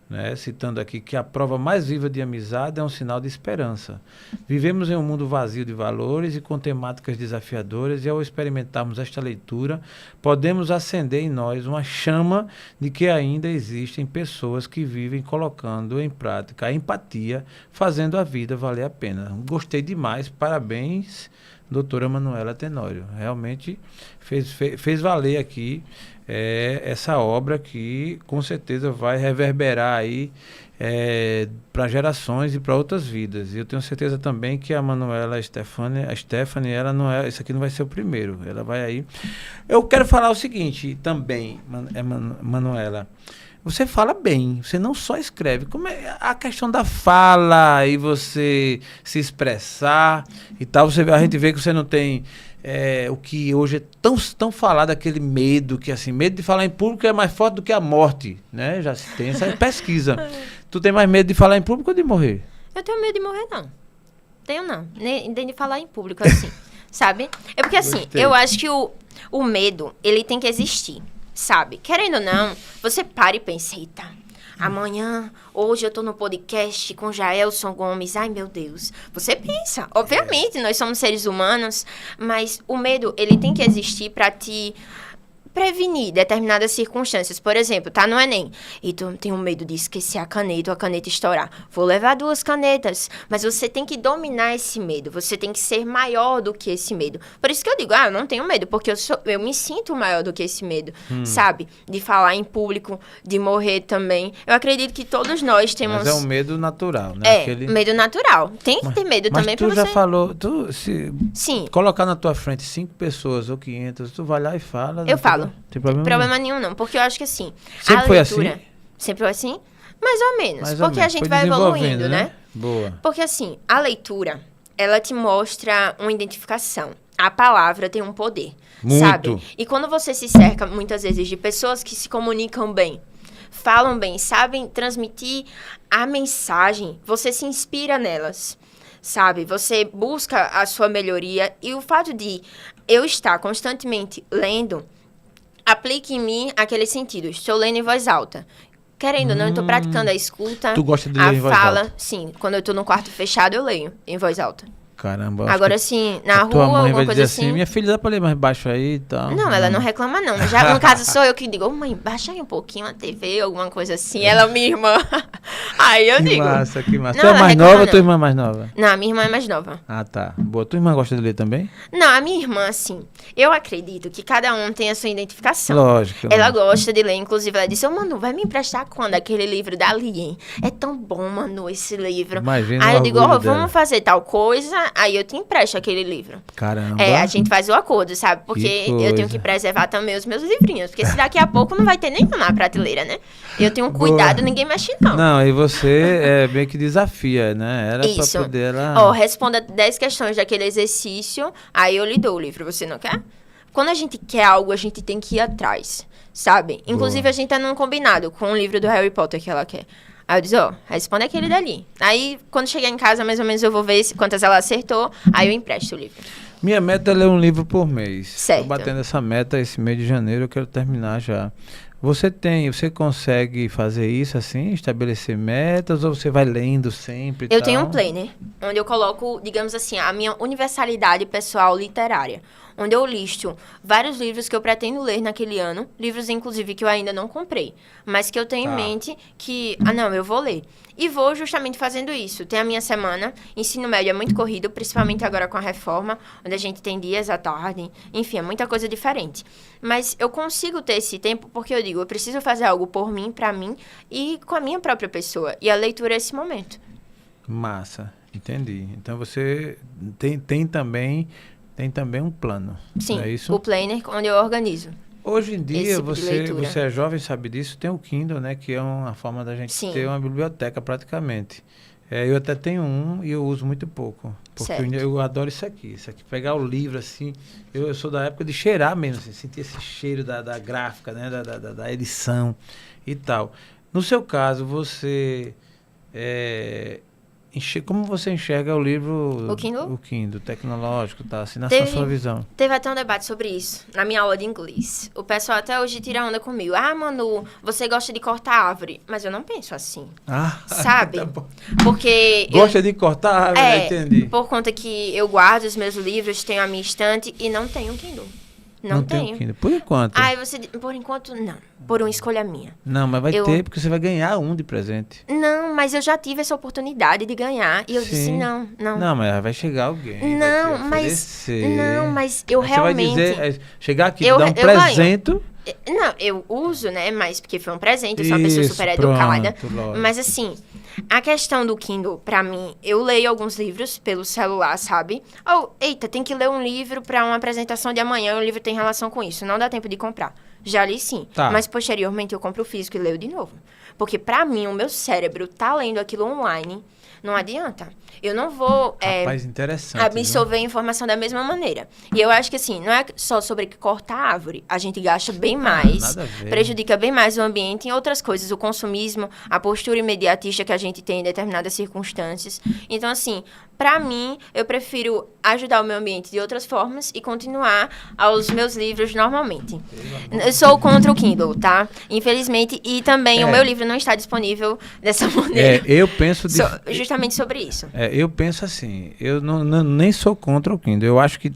Speaker 1: né, citando aqui que a prova mais viva de amizade é um sinal de esperança. Vivemos em um mundo vazio de valores e com temáticas desafiadoras, e ao experimentarmos esta leitura, podemos acender em nós uma chama de que ainda existem pessoas que vivem colocando em prática a empatia, fazendo a vida valer a pena. Gostei demais, parabéns, doutora Manuela Tenório. Realmente fez valer aqui essa obra que com certeza vai reverberar aí para gerações e para outras vidas. E eu tenho certeza também que a Manuela, a Stephanie, ela não é, isso aqui não vai ser o primeiro. Ela vai aí. Eu quero falar o seguinte também, Manuela. Você fala bem, você não só escreve. Como é a questão da fala e você se expressar e tal? A gente vê que você não tem o que hoje é tão falado, aquele medo, que assim, medo de falar em público é mais forte do que a morte, né? Já se tem essa pesquisa. Tu tem mais medo de falar em público ou de morrer?
Speaker 2: Eu tenho medo de morrer, não. Tenho não. Nem de falar em público, assim. Sabe? É porque assim, eu acho que o medo, ele tem que existir. Sabe? Querendo ou não, você para e pensa, eita, amanhã, hoje eu tô no podcast com Jaelson Gomes, ai meu Deus. Você pensa, obviamente, nós somos seres humanos, mas o medo, ele tem que existir pra te prevenir determinadas circunstâncias. Por exemplo, tá no Enem, e tu tem medo de esquecer a caneta ou a caneta estourar. Vou levar 2 canetas, mas você tem que dominar esse medo, você tem que ser maior do que esse medo. Por isso que eu digo, eu não tenho medo, porque eu me sinto maior do que esse medo, sabe? De falar em público, de morrer também. Eu acredito que todos nós temos...
Speaker 1: Mas é um medo natural, né?
Speaker 2: Medo natural. Tem que ter medo também pra você...
Speaker 1: Mas tu já falou, se
Speaker 2: Sim.
Speaker 1: Colocar na tua frente 5 pessoas ou 500, tu vai lá e fala...
Speaker 2: Eu falo.
Speaker 1: Não tem problema nenhum,
Speaker 2: não, porque eu acho que assim...
Speaker 1: Sempre foi assim?
Speaker 2: Sempre foi assim? Mais ou menos, porque a gente vai evoluindo, né?
Speaker 1: Boa.
Speaker 2: Porque assim, a leitura, ela te mostra uma identificação. A palavra tem um poder, sabe? E quando você se cerca, muitas vezes, de pessoas que se comunicam bem, falam bem, sabem transmitir a mensagem, você se inspira nelas, sabe? Você busca a sua melhoria e o fato de eu estar constantemente lendo, aplique em mim aquele sentido. Estou lendo em voz alta. Querendo ou não, eu estou praticando a escuta.
Speaker 1: Tu gosta de ler em voz alta?
Speaker 2: Sim. Quando eu estou no quarto fechado, eu leio em voz alta.
Speaker 1: Caramba.
Speaker 2: Agora, assim, na rua,
Speaker 1: tua mãe
Speaker 2: alguma
Speaker 1: vai
Speaker 2: coisa
Speaker 1: dizer assim, minha filha, dá pra ler mais baixo aí e tal.
Speaker 2: Não, ela não reclama, não. Já, no caso, sou eu que digo, oh, mãe, baixa aí um pouquinho a TV, alguma coisa assim. Ela, minha irmã. Aí eu digo.
Speaker 1: Que massa.
Speaker 2: Não,
Speaker 1: tu é mais nova ou tua irmã é mais nova?
Speaker 2: Não, a minha irmã é mais nova.
Speaker 1: Ah, tá. Boa. Tua irmã gosta de ler também?
Speaker 2: Não, a minha irmã, assim, eu acredito que cada um tem a sua identificação.
Speaker 1: Lógico.
Speaker 2: Ela gosta de ler, inclusive, ela disse, Manu, vai me emprestar quando aquele livro da Alien? É tão bom, Manu, esse livro.
Speaker 1: Imagina.
Speaker 2: Aí eu digo, vamos fazer tal coisa, aí eu te empresto aquele livro.
Speaker 1: Caramba.
Speaker 2: A gente faz o acordo, sabe? Porque eu tenho que preservar também os meus livrinhos. Porque se daqui a pouco não vai ter nenhum na prateleira, né? Eu tenho um cuidado, ninguém mexe, não.
Speaker 1: Não, e você meio que desafia, né? Era
Speaker 2: isso.
Speaker 1: Pra poder ela...
Speaker 2: responda 10 questões daquele exercício, aí eu lhe dou o livro. Você não quer? Quando a gente quer algo, a gente tem que ir atrás, sabe? Inclusive, a gente tá num combinado com o livro do Harry Potter que ela quer. Aí eu disse, responde aquele dali. Aí, quando chegar em casa, mais ou menos, eu vou ver quantas ela acertou, aí eu empresto o livro.
Speaker 1: Minha meta é ler um livro por mês.
Speaker 2: Certo.
Speaker 1: Tô batendo essa meta esse mês de janeiro, eu quero terminar já. Você consegue fazer isso assim, estabelecer metas, ou você vai lendo sempre?
Speaker 2: Eu tenho um planner, onde eu coloco, digamos assim, a minha universalidade pessoal literária, onde eu listo vários livros que eu pretendo ler naquele ano, livros, inclusive, que eu ainda não comprei, mas que eu tenho em mente que, eu vou ler. E vou justamente fazendo isso. Tem a minha semana, ensino médio é muito corrido, principalmente agora com a reforma, onde a gente tem dias à tarde, enfim, é muita coisa diferente. Mas eu consigo ter esse tempo porque eu digo, eu preciso fazer algo por mim, pra mim, e com a minha própria pessoa. E a leitura é esse momento.
Speaker 1: Massa, entendi. Então você tem também um plano.
Speaker 2: Sim,
Speaker 1: é isso?
Speaker 2: O planner onde eu organizo.
Speaker 1: Hoje em dia, você é jovem, sabe disso, tem o Kindle, né? Que é uma forma da gente ter uma biblioteca praticamente. Eu até tenho um e eu uso muito pouco. Porque eu adoro isso aqui. Pegar o livro assim, eu sou da época de cheirar mesmo, assim, sentir esse cheiro da gráfica, né? Da edição e tal. No seu caso, você... como você enxerga o livro...
Speaker 2: O Kindle?
Speaker 1: O Kindle, tecnológico, tá? Assim, na sua visão.
Speaker 2: Teve até um debate sobre isso, na minha aula de inglês. O pessoal até hoje tira onda comigo. Manu, você gosta de cortar árvore. Mas eu não penso assim. Sabe?
Speaker 1: Tá bom.
Speaker 2: Porque...
Speaker 1: Gosta de cortar árvore, entendi.
Speaker 2: Por conta que eu guardo os meus livros, tenho a minha estante e não tenho Kindle. Não
Speaker 1: tem
Speaker 2: tenho.
Speaker 1: o Kindle. Por enquanto.
Speaker 2: Aí por enquanto, não. Por uma escolha minha.
Speaker 1: Não, mas vai ter, porque você vai ganhar um de presente.
Speaker 2: Não, mas eu já tive essa oportunidade de ganhar. E eu disse, não.
Speaker 1: Não, mas vai chegar alguém.
Speaker 2: Não,
Speaker 1: mas
Speaker 2: eu
Speaker 1: aí
Speaker 2: realmente...
Speaker 1: Você vai dizer, chegar aqui e dar um presente...
Speaker 2: Não, eu uso, né? Mas porque foi um presente, eu sou uma pessoa super educada. Mas assim, a questão do Kindle, pra mim, eu leio alguns livros pelo celular, sabe? Eita, tem que ler um livro pra uma apresentação de amanhã, o livro tem relação com isso, não dá tempo de comprar. Já li sim, mas posteriormente eu compro o físico e leio de novo. Porque pra mim, o meu cérebro tá lendo aquilo online, não adianta. Eu não vou
Speaker 1: interessante,
Speaker 2: absorver a informação da mesma maneira. E eu acho que, assim, não é só sobre cortar a árvore. A gente gasta bem mais, prejudica bem mais o ambiente em outras coisas. O consumismo, a postura imediatista que a gente tem em determinadas circunstâncias. Então, assim, pra mim, eu prefiro ajudar o meio ambiente de outras formas e continuar aos meus livros normalmente. Eu sou contra o Kindle, tá? Infelizmente. E também o meu livro não está disponível dessa maneira.
Speaker 1: Eu penso...
Speaker 2: justamente sobre isso.
Speaker 1: Eu penso assim, eu nem sou contra o Kindle. Eu acho que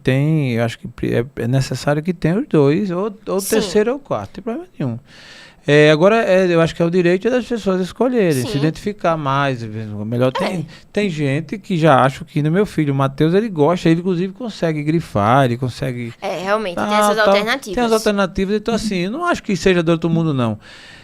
Speaker 1: é necessário que tenha os dois, ou o terceiro ou o quarto, não tem problema nenhum. Agora, eu acho que é o direito das pessoas escolherem, se identificar mais. Melhor tem gente que já acha que no meu filho, o Matheus, ele gosta, ele inclusive consegue grifar, ele consegue...
Speaker 2: realmente, tem essas alternativas.
Speaker 1: Tem as alternativas, então assim, eu não acho que seja do outro mundo, não.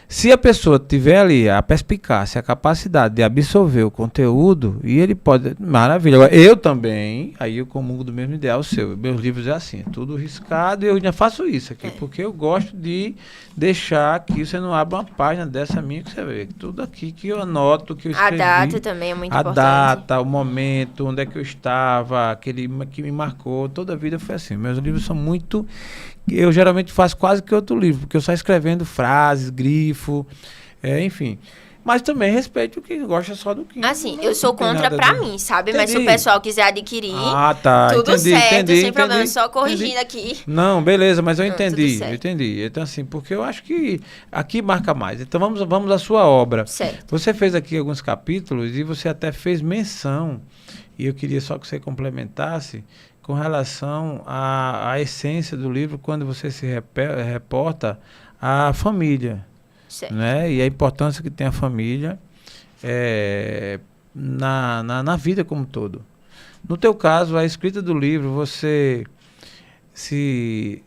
Speaker 1: Se a pessoa tiver ali a perspicácia, a capacidade de absorver o conteúdo, e ele pode... Maravilha. Agora, eu também, aí eu comungo do mesmo ideal seu. Meus livros é assim, tudo riscado, e eu ainda faço isso aqui, porque eu gosto de deixar que você não abra uma página dessa minha que você vê. Tudo aqui que eu anoto, que eu escrevi.
Speaker 2: A data também é muito importante.
Speaker 1: A data, o momento, onde é que eu estava, aquele que me marcou. Toda a vida foi assim. Meus livros são muito... Eu geralmente faço quase que outro livro, porque eu saio escrevendo frases, grifo, enfim. Mas também respeito quem gosta só do Kindle.
Speaker 2: Assim, eu sou contra pra mim, sabe? Entendi. Mas se o pessoal quiser adquirir, tudo
Speaker 1: entendi,
Speaker 2: certo, sem problema, só corrigindo aqui.
Speaker 1: Não, beleza, mas eu entendi. Então, assim, porque eu acho que aqui marca mais. Então, vamos à sua obra.
Speaker 2: Certo.
Speaker 1: Você fez aqui alguns capítulos e você até fez menção, e eu queria só que você complementasse, com relação à essência do livro, quando você se reporta à família.
Speaker 2: Certo.
Speaker 1: Né? E a importância que tem a família na vida como um todo. No teu caso, a escrita do livro, você se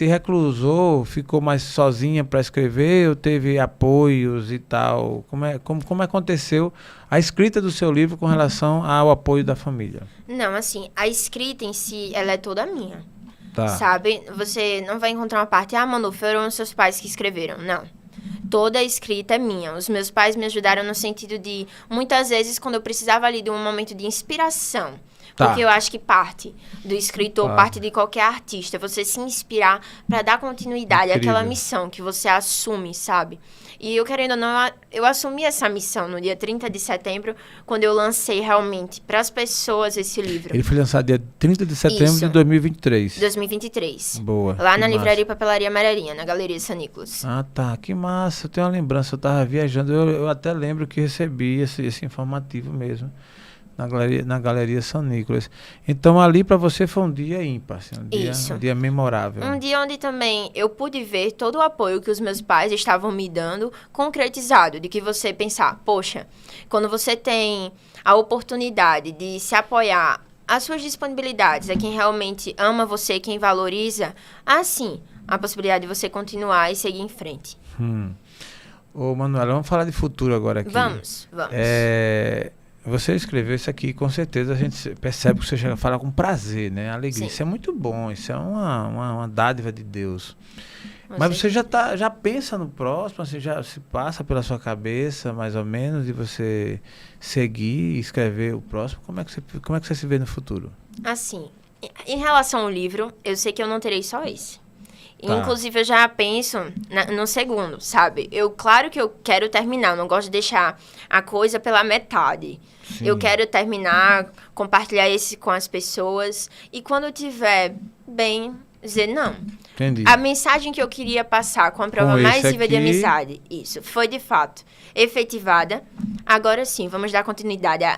Speaker 1: reclusou, ficou mais sozinha para escrever ou teve apoios e tal? Como aconteceu a escrita do seu livro com relação ao apoio da família?
Speaker 2: Não, assim, a escrita em si, ela é toda minha.
Speaker 1: Tá.
Speaker 2: Sabe? Você não vai encontrar uma parte, Manu, foram os seus pais que escreveram. Não. Toda a escrita é minha. Os meus pais me ajudaram no sentido de, muitas vezes, quando eu precisava ali de um momento de inspiração. Porque eu acho que parte do escritor, parte de qualquer artista, você se inspirar para dar continuidade àquela missão que você assume, sabe? E eu, querendo ou não, eu assumi essa missão no dia 30 de setembro, quando eu lancei realmente para as pessoas esse livro.
Speaker 1: Ele foi lançado dia 30 de setembro de 2023.
Speaker 2: 2023.
Speaker 1: Boa.
Speaker 2: Lá na Livraria e Papelaria Amarelinha, na Galeria São Nicolas.
Speaker 1: Ah, tá. Que massa. Eu tenho uma lembrança. Eu estava viajando. Eu até lembro que recebi esse informativo mesmo. Na Galeria São Nicolas. Então, ali para você foi um dia ímpar, assim, um dia memorável.
Speaker 2: Um dia onde também eu pude ver todo o apoio que os meus pais estavam me dando concretizado, de que você pensar, poxa, quando você tem a oportunidade de se apoiar às suas disponibilidades, a quem realmente ama você, quem valoriza, assim, a possibilidade de você continuar e seguir em frente.
Speaker 1: Ô, Manuela, vamos falar de futuro agora aqui.
Speaker 2: Vamos.
Speaker 1: Você escreveu isso aqui, com certeza a gente percebe que você já fala com prazer, né? Alegria.
Speaker 2: Sim.
Speaker 1: Isso é muito bom, isso é uma dádiva de Deus. Mas você já pensa no próximo, assim, já se passa pela sua cabeça, mais ou menos, de você seguir e escrever o próximo? Como é que você se vê no futuro?
Speaker 2: Assim, em relação ao livro, eu sei que eu não terei só esse. Inclusive, eu já penso no segundo, sabe? Claro que eu quero terminar, eu não gosto de deixar a coisa pela metade. Sim. Eu quero terminar, compartilhar esse com as pessoas. E quando eu tiver bem, dizer não.
Speaker 1: Entendi.
Speaker 2: A mensagem que eu queria passar com a prova mais viva de amizade, isso, foi de fato efetivada. Agora sim, vamos dar continuidade a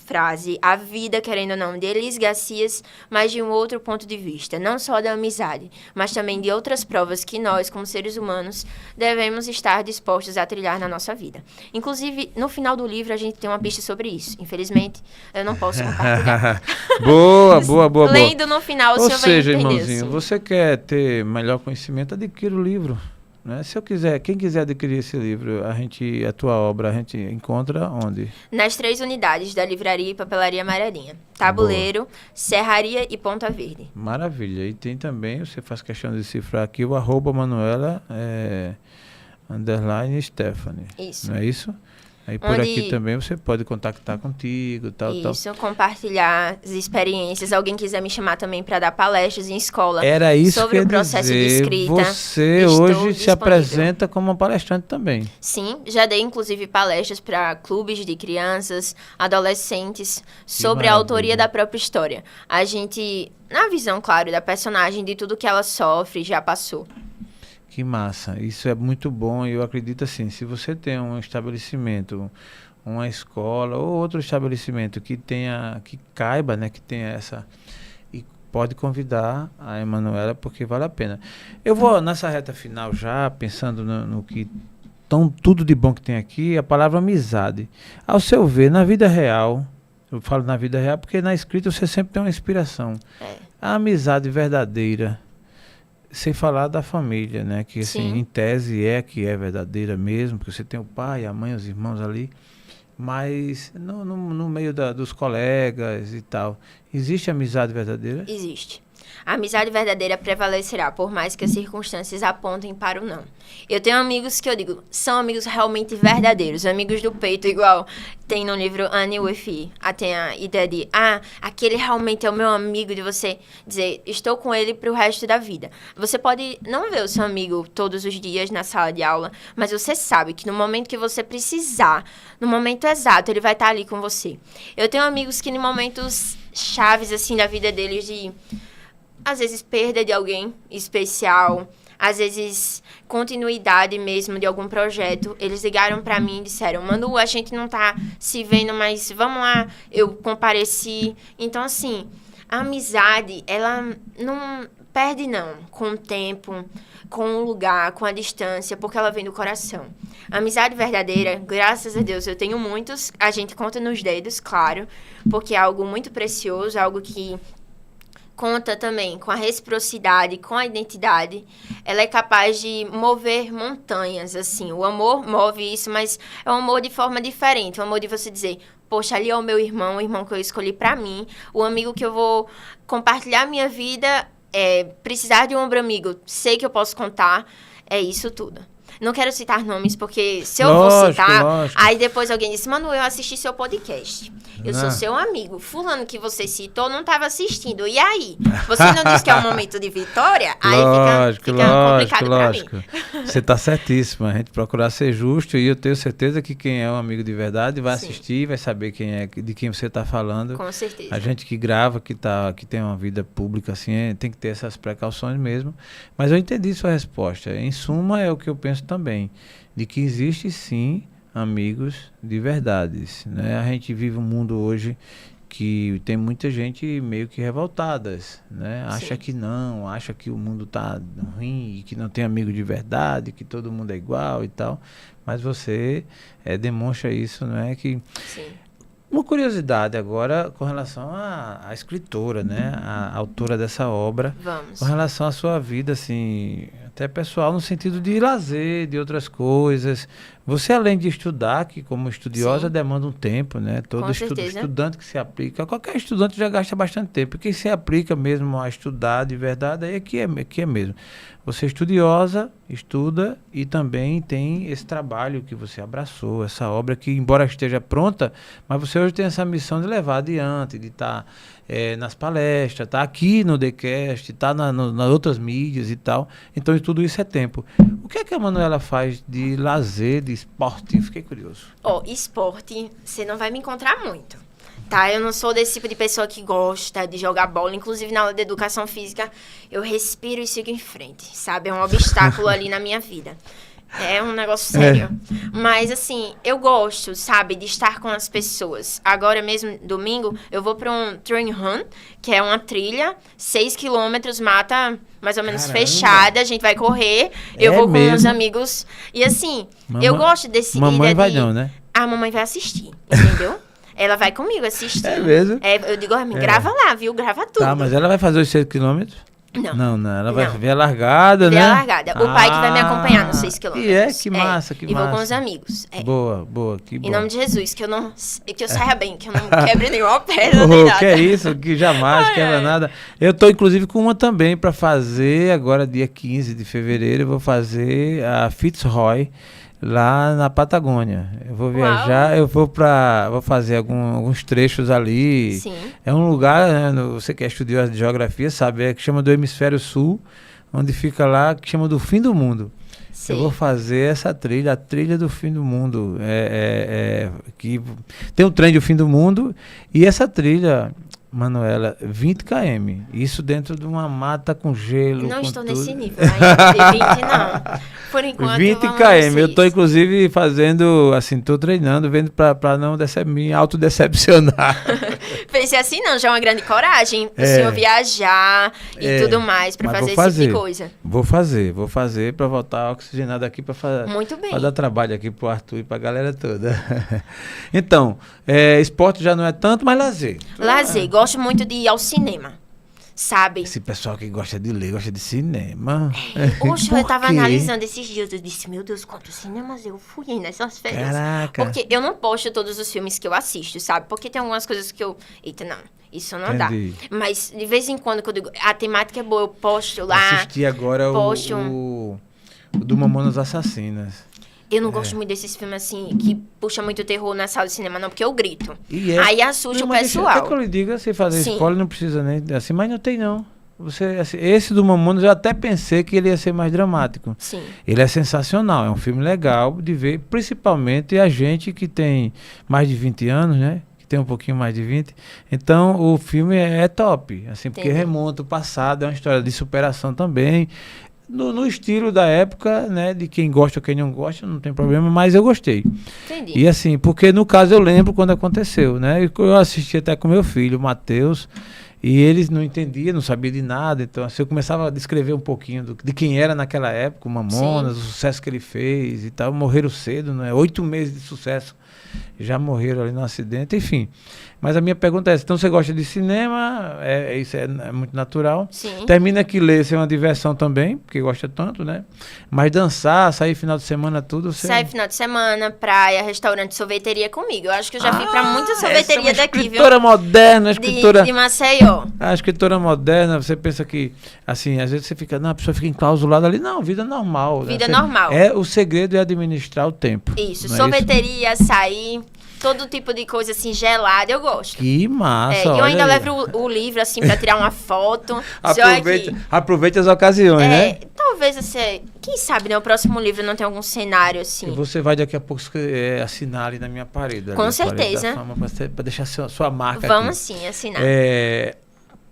Speaker 2: frase A Vida, querendo ou não, de Elis Garcias, mas de um outro ponto de vista, não só da amizade, mas também de outras provas que nós, como seres humanos, devemos estar dispostos a trilhar na nossa vida. Inclusive, no final do livro, a gente tem uma pista sobre isso. Infelizmente, eu não posso compartilhar.
Speaker 1: Boa.
Speaker 2: Lendo no final, o senhor vai entender. Ou seja,
Speaker 1: irmãozinho,
Speaker 2: assim.
Speaker 1: Você quer ter melhor conhecimento, adquira o livro. Né? Se eu quiser, quem quiser adquirir esse livro, a tua obra, a gente encontra onde?
Speaker 2: Nas 3 unidades da Livraria e Papelaria Amarelinha. Tabuleiro, Boa. Serraria e Ponta Verde.
Speaker 1: Maravilha. E tem também, você faz questão de cifrar aqui, o @Manuela _Stephanie.
Speaker 2: Isso.
Speaker 1: Não é isso? Aí por aqui também você pode contactar contigo, tal.
Speaker 2: Isso, compartilhar as experiências. Alguém quiser me chamar também para dar palestras em escola
Speaker 1: Era isso
Speaker 2: sobre
Speaker 1: que
Speaker 2: o processo de escrita.
Speaker 1: Você hoje se apresenta como uma palestrante também.
Speaker 2: Sim, já dei inclusive palestras para clubes de crianças, adolescentes, sobre a autoria da própria história. A gente, na visão, claro, da personagem, de tudo que ela sofre, já passou.
Speaker 1: Que massa, isso é muito bom e eu acredito assim, se você tem um estabelecimento, uma escola ou outro estabelecimento que caiba, né, que tenha essa, e pode convidar a Emanuela porque vale a pena. Eu vou nessa reta final já, pensando no que, tudo de bom que tem aqui, a palavra amizade. Ao seu ver, na vida real, eu falo na vida real porque na escrita você sempre tem uma inspiração. A amizade verdadeira, sem falar da família, né? Que assim, em tese que é verdadeira mesmo, porque você tem o pai, a mãe, os irmãos ali, mas no meio dos colegas e tal, existe amizade verdadeira?
Speaker 2: Existe. A amizade verdadeira prevalecerá, por mais que as circunstâncias apontem para o não. Eu tenho amigos que eu digo, são amigos realmente verdadeiros, amigos do peito, igual tem no livro Annie with E. Tem a ideia de, aquele realmente é o meu amigo, de você dizer, estou com ele para o resto da vida. Você pode não ver o seu amigo todos os dias na sala de aula, mas você sabe que no momento que você precisar, no momento exato, ele vai estar ali com você. Eu tenho amigos que em momentos chaves, assim, da vida deles, de às vezes perda de alguém especial, às vezes continuidade mesmo de algum projeto, eles ligaram pra mim e disseram, Manu, a gente não tá se vendo, mas vamos lá, eu compareci. Então, assim, a amizade, ela não perde não, com o tempo, com o lugar, com a distância, porque ela vem do coração. A amizade verdadeira, graças a Deus, eu tenho muitos, a gente conta nos dedos, claro, porque é algo muito precioso, algo que conta também com a reciprocidade, com a identidade. Ela é capaz de mover montanhas, assim. O amor move isso, mas é um amor de forma diferente. O amor de você dizer, poxa, ali é o meu irmão, o irmão que eu escolhi pra mim, o amigo que eu vou compartilhar a minha vida, precisar de um ombro amigo, sei que eu posso contar, é isso tudo. Não quero citar nomes, porque se eu vou citar, aí depois alguém disse, Manu, eu assisti seu podcast. Eu sou seu amigo. Fulano que você citou não estava assistindo. E aí? Você não disse que é um momento de vitória? Aí fica complicado para mim.
Speaker 1: Você está certíssima. A gente procurar ser justo e eu tenho certeza que quem é um amigo de verdade vai assistir, vai saber de quem você está falando.
Speaker 2: Com certeza.
Speaker 1: A gente que grava, que tem uma vida pública, assim, tem que ter essas precauções mesmo. Mas eu entendi sua resposta. Em suma, é o que eu penso também, de que existe sim amigos de verdades, né? A gente vive um mundo hoje que tem muita gente meio que revoltadas, né? Acha que não, acha que o mundo tá ruim, que não tem amigo de verdade, que todo mundo é igual e tal, mas você demonstra isso, não é? Que uma curiosidade agora com relação à escritora, né? A autora dessa obra.
Speaker 2: Vamos.
Speaker 1: Com relação à sua vida, assim, até pessoal, no sentido de lazer, de outras coisas. Você, além de estudar, que como estudiosa demanda um tempo, né? Todo estudante que se aplica, qualquer estudante já gasta bastante tempo. Quem se aplica mesmo a estudar de verdade, aí é que é mesmo. Você é estudiosa, estuda e também tem esse trabalho que você abraçou, essa obra que, embora esteja pronta, mas você hoje tem essa missão de levar adiante, de estar nas palestras, tá aqui no TheCast, tá nas outras mídias e tal. Então, tudo isso é tempo. O que é que a Manuela faz de lazer, de esporte? Fiquei curioso.
Speaker 2: Esporte, você não vai me encontrar muito. Tá, eu não sou desse tipo de pessoa que gosta de jogar bola. Inclusive, na aula de educação física, eu respiro e sigo em frente, sabe? É um obstáculo ali na minha vida. É um negócio sério. Mas, assim, eu gosto, sabe, de estar com as pessoas. Agora mesmo, domingo, eu vou para um trail run, que é uma trilha, 6 quilômetros, mata mais ou menos
Speaker 1: Caramba.
Speaker 2: fechada. A gente vai correr, eu
Speaker 1: É
Speaker 2: vou com
Speaker 1: mesmo?
Speaker 2: uns amigos. E, assim, eu gosto desse...
Speaker 1: Mamãe vai
Speaker 2: de...
Speaker 1: não, né?
Speaker 2: A mamãe vai assistir, entendeu? Ela vai comigo assistir.
Speaker 1: É mesmo?
Speaker 2: Eu digo, grava lá, viu? Grava tudo.
Speaker 1: Tá, mas ela vai fazer os 6 quilômetros?
Speaker 2: Não.
Speaker 1: Não, ela vai
Speaker 2: Não.
Speaker 1: ver a largada,
Speaker 2: Ver
Speaker 1: né?
Speaker 2: a largada. O pai que vai me acompanhar nos 6 quilômetros.
Speaker 1: E é, que massa, que
Speaker 2: E
Speaker 1: massa.
Speaker 2: vou com os amigos.
Speaker 1: Boa, que bom.
Speaker 2: Em nome de Jesus, que eu saia bem, que eu não quebre nenhuma pedra nem
Speaker 1: Oh,
Speaker 2: nada.
Speaker 1: que é isso, que jamais quebra nada. Eu tô inclusive com uma também para fazer, agora dia 15 de fevereiro, eu vou fazer a Fitzroy lá na Patagônia. Eu vou viajar, vou fazer alguns trechos ali.
Speaker 2: Sim.
Speaker 1: É um lugar, né, você que é estudioso de geografia sabe, que chama do Hemisfério Sul, onde fica lá, que chama do fim do mundo.
Speaker 2: Sim.
Speaker 1: Eu vou fazer essa trilha, a trilha do fim do mundo. Que tem um trem do fim do mundo e essa trilha, Manuela, 20 km. Isso dentro de uma mata com gelo.
Speaker 2: Não
Speaker 1: com
Speaker 2: estou
Speaker 1: tudo.
Speaker 2: nesse nível ainda de 20, não. Por enquanto,
Speaker 1: 20
Speaker 2: vamos
Speaker 1: km. Eu tô
Speaker 2: vocês.
Speaker 1: inclusive fazendo, assim, tô treinando, vendo pra não me autodecepcionar.
Speaker 2: Pensei assim, não, já é uma grande coragem o
Speaker 1: É.
Speaker 2: senhor viajar e
Speaker 1: É.
Speaker 2: tudo mais pra
Speaker 1: Mas
Speaker 2: fazer
Speaker 1: vou
Speaker 2: esse tipo de coisa.
Speaker 1: Vou fazer pra voltar oxigenado aqui
Speaker 2: Muito bem.
Speaker 1: pra dar trabalho aqui pro Arthur e pra galera toda. Então, esporte já não é tanto, mas lazer.
Speaker 2: Lazer, gosto muito de ir ao cinema, sabe?
Speaker 1: Esse pessoal que gosta de ler, gosta de cinema.
Speaker 2: Oxe, eu
Speaker 1: Por
Speaker 2: tava
Speaker 1: quê?
Speaker 2: analisando esses dias, eu disse, meu Deus, quantos cinemas eu fui nessas férias.
Speaker 1: Caraca.
Speaker 2: Porque eu não posto todos os filmes que eu assisto, sabe? Porque tem algumas coisas que eu... Eita, não, isso não
Speaker 1: Entendi.
Speaker 2: dá. Mas, de vez em quando, quando eu digo, a temática é boa, eu posto lá.
Speaker 1: Assisti agora
Speaker 2: posto
Speaker 1: o do Mamonas Assassinas.
Speaker 2: Eu não gosto muito desses filmes, assim, que puxa muito terror na sala de cinema, não, porque eu grito.
Speaker 1: E
Speaker 2: Aí assusta o
Speaker 1: mas deixa-
Speaker 2: pessoal.
Speaker 1: Até que eu lhe diga, você fazer
Speaker 2: Sim.
Speaker 1: escola não precisa nem assim, mas não tem não. Você, assim, esse do Mamonas eu até pensei que ele ia ser mais dramático.
Speaker 2: Sim.
Speaker 1: Ele é sensacional, é um filme legal de ver, principalmente a gente que tem mais de 20 anos, né? Que tem um pouquinho mais de 20. Então, o filme é top, assim, porque
Speaker 2: Entendi.
Speaker 1: remonta o passado, é uma história de superação também. No estilo da época, né? De quem gosta ou quem não gosta, não tem problema, mas eu gostei.
Speaker 2: Entendi.
Speaker 1: E assim, porque no caso eu lembro quando aconteceu, né? E eu assisti até com meu filho, o Matheus, e eles não entendiam, não sabiam de nada. Então, assim, eu começava a descrever um pouquinho de quem era naquela época, o Mamonas,
Speaker 2: Sim.
Speaker 1: o sucesso que ele fez e tal. Morreram cedo, né? 8 meses de sucesso. Já morreram ali no acidente, enfim. Mas a minha pergunta é essa, então você gosta de cinema, isso é muito natural.
Speaker 2: Sim.
Speaker 1: Termina que ler é uma diversão também, porque gosta tanto, né? Mas dançar, sair final de semana, tudo... Você...
Speaker 2: Sai final de semana, praia, restaurante, sorveteria comigo. Eu acho que eu já fui pra muita sorveteria
Speaker 1: essa é uma
Speaker 2: daqui, viu?
Speaker 1: escritora moderna, escritora...
Speaker 2: De Maceió.
Speaker 1: A escritora moderna, você pensa que, assim, às vezes você fica, não, a pessoa fica enclausulada ali. Não, vida normal. né?
Speaker 2: Vida normal.
Speaker 1: O segredo é administrar o tempo.
Speaker 2: Isso,
Speaker 1: não é
Speaker 2: sorveteria, açaí, todo tipo de coisa assim, gelada, eu gosto.
Speaker 1: Que massa,
Speaker 2: Eu
Speaker 1: olha
Speaker 2: ainda
Speaker 1: aí.
Speaker 2: levo o livro assim pra tirar uma foto. Se olha aqui.
Speaker 1: Aproveite as ocasiões, né?
Speaker 2: Talvez você, quem sabe, né, o próximo livro não tem algum cenário assim.
Speaker 1: Você vai daqui a pouco assinar ali na minha parede.
Speaker 2: Com
Speaker 1: ali, a parede
Speaker 2: certeza.
Speaker 1: da fama, pra deixar sua marca
Speaker 2: Vamos
Speaker 1: aqui.
Speaker 2: sim assinar.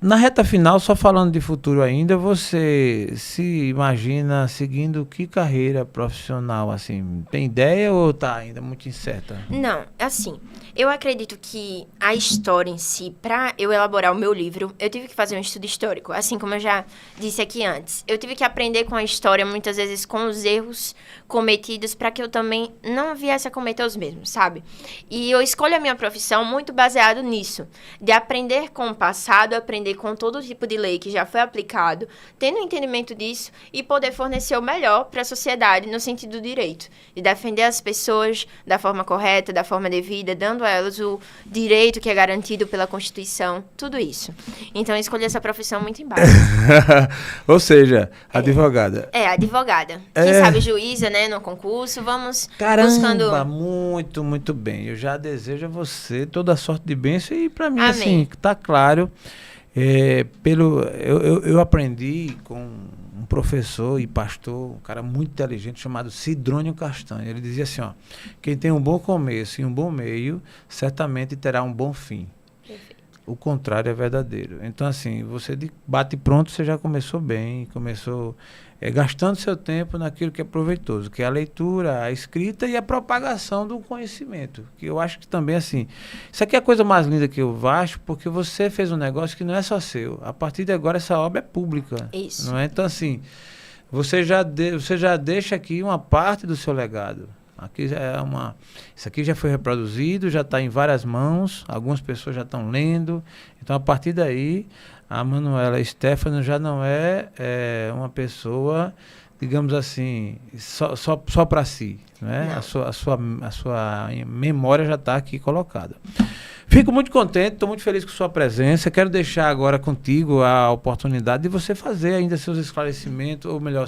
Speaker 1: Na reta final, só falando de futuro ainda, você se imagina seguindo que carreira profissional, assim? Tem ideia ou tá ainda muito incerta?
Speaker 2: Não, assim, eu acredito que a história em si, pra eu elaborar o meu livro, eu tive que fazer um estudo histórico, assim como eu já disse aqui antes. Eu tive que aprender com a história, muitas vezes com os erros cometidos, para que eu também não viesse a cometer os mesmos, sabe? E eu escolho a minha profissão muito baseado nisso, de aprender com o passado, aprender com todo tipo de lei que já foi aplicado, tendo entendimento disso e poder fornecer o melhor para a sociedade no sentido do direito, de defender as pessoas da forma correta, da forma devida, dando a elas o direito que é garantido pela Constituição, tudo isso. Então, eu escolhi essa profissão muito embaixo.
Speaker 1: Ou seja, advogada.
Speaker 2: Advogada. Quem sabe juíza, né, no concurso, vamos buscando...
Speaker 1: Caramba, muito bem. Eu já desejo a você toda a sorte de bênção e para mim,
Speaker 2: Amém.
Speaker 1: assim, tá claro, eu aprendi com um professor e pastor, um cara muito inteligente chamado Sidrônio Castanho. Ele dizia assim, ó, quem tem um bom começo e um bom meio, certamente terá um bom fim.
Speaker 2: Perfeito.
Speaker 1: o contrário é verdadeiro. Então, assim, você de bate pronto, você já começou bem, começou gastando seu tempo naquilo que é proveitoso, que é a leitura, a escrita e a propagação do conhecimento. Que eu acho que também, assim, isso aqui é a coisa mais linda que eu acho, porque você fez um negócio que não é só seu. A partir de agora, essa obra é pública.
Speaker 2: Isso.
Speaker 1: Não é? Então, assim, você já deixa aqui uma parte do seu legado. Aqui já é isso aqui já foi reproduzido, já está em várias mãos, algumas pessoas já estão lendo. Então, a partir daí, a Manuela Stefano já não é uma pessoa, digamos assim, só para si. Né? A sua memória já está aqui colocada. Fico muito contente, estou muito feliz com sua presença. Quero deixar agora contigo a oportunidade de você fazer ainda seus esclarecimentos, ou melhor,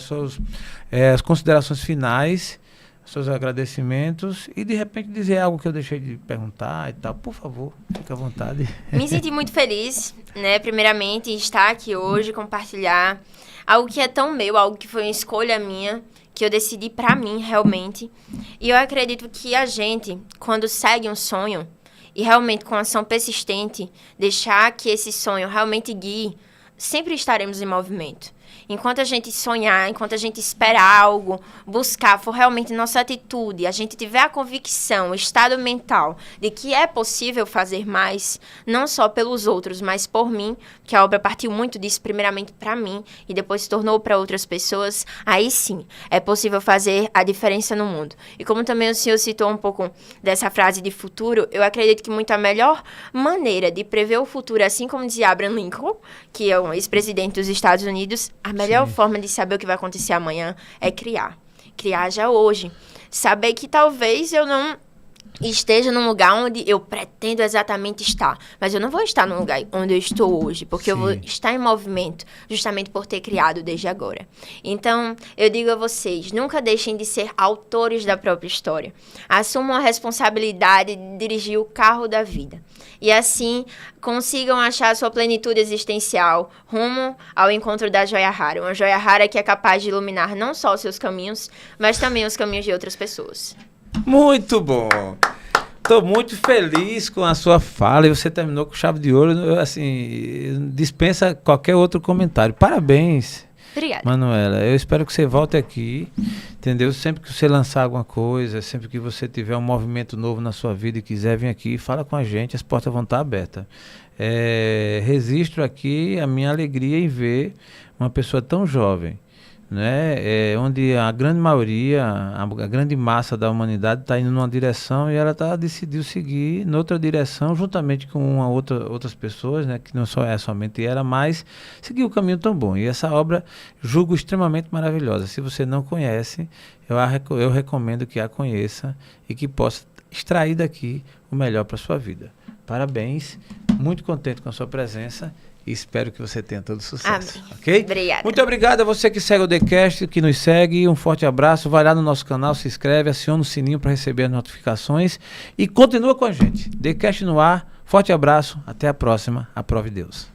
Speaker 1: as considerações finais, seus agradecimentos e de repente dizer algo que eu deixei de perguntar e tal. Por favor, fique à vontade.
Speaker 2: Me senti muito feliz, né? Primeiramente, em estar aqui hoje, compartilhar algo que é tão meu, algo que foi uma escolha minha, que eu decidi pra mim, realmente. E eu acredito que a gente, quando segue um sonho, e realmente com ação persistente, deixar que esse sonho realmente guie, sempre estaremos em movimento. Enquanto a gente sonhar, enquanto a gente esperar algo, buscar, for realmente nossa atitude, a gente tiver a convicção, o estado mental de que é possível fazer mais, não só pelos outros, mas por mim, que a obra partiu muito disso, primeiramente para mim, e depois se tornou para outras pessoas, aí sim, é possível fazer a diferença no mundo. E como também o senhor citou um pouco dessa frase de futuro, eu acredito que muito a melhor maneira de prever o futuro, assim como dizia Abraham Lincoln, que é o ex-presidente dos Estados Unidos, a melhor forma de saber o que vai acontecer amanhã é criar. Criar já hoje. Saber que talvez eu não esteja num lugar onde eu pretendo exatamente estar. Mas eu não vou estar no lugar onde eu estou hoje, porque eu vou estar em movimento, justamente por ter criado desde agora. Então, eu digo a vocês, nunca deixem de ser autores da própria história. Assumam a responsabilidade de dirigir o carro da vida. E assim, consigam achar a sua plenitude existencial rumo ao encontro da joia rara. Uma joia rara que é capaz de iluminar não só os seus caminhos, mas também os caminhos de outras pessoas.
Speaker 1: Muito bom. Estou muito feliz com a sua fala e você terminou com chave de ouro, assim, dispensa qualquer outro comentário. Parabéns.
Speaker 2: Obrigada.
Speaker 1: Manuela, eu espero que você volte aqui, entendeu? Sempre que você lançar alguma coisa, sempre que você tiver um movimento novo na sua vida e quiser vir aqui, fala com a gente, as portas vão estar abertas. Registro aqui a minha alegria em ver uma pessoa tão jovem, né? Onde a grande maioria, a grande massa da humanidade está indo numa direção e ela decidiu seguir noutra direção, juntamente com outras pessoas, né? Que não só é somente ela, mas seguiu o caminho tão bom. E essa obra julgo extremamente maravilhosa. Se você não conhece, eu recomendo que a conheça e que possa extrair daqui o melhor para a sua vida. Parabéns, muito contente com a sua presença. E espero que você tenha todo sucesso.
Speaker 2: Amém.
Speaker 1: Ok?
Speaker 2: Obrigada.
Speaker 1: Muito obrigado a você que segue o TheCast, que nos segue. Um forte abraço. Vai lá no nosso canal, se inscreve, aciona o sininho para receber as notificações. E continua com a gente. TheCast no ar. Forte abraço. Até a próxima. Aprove Deus.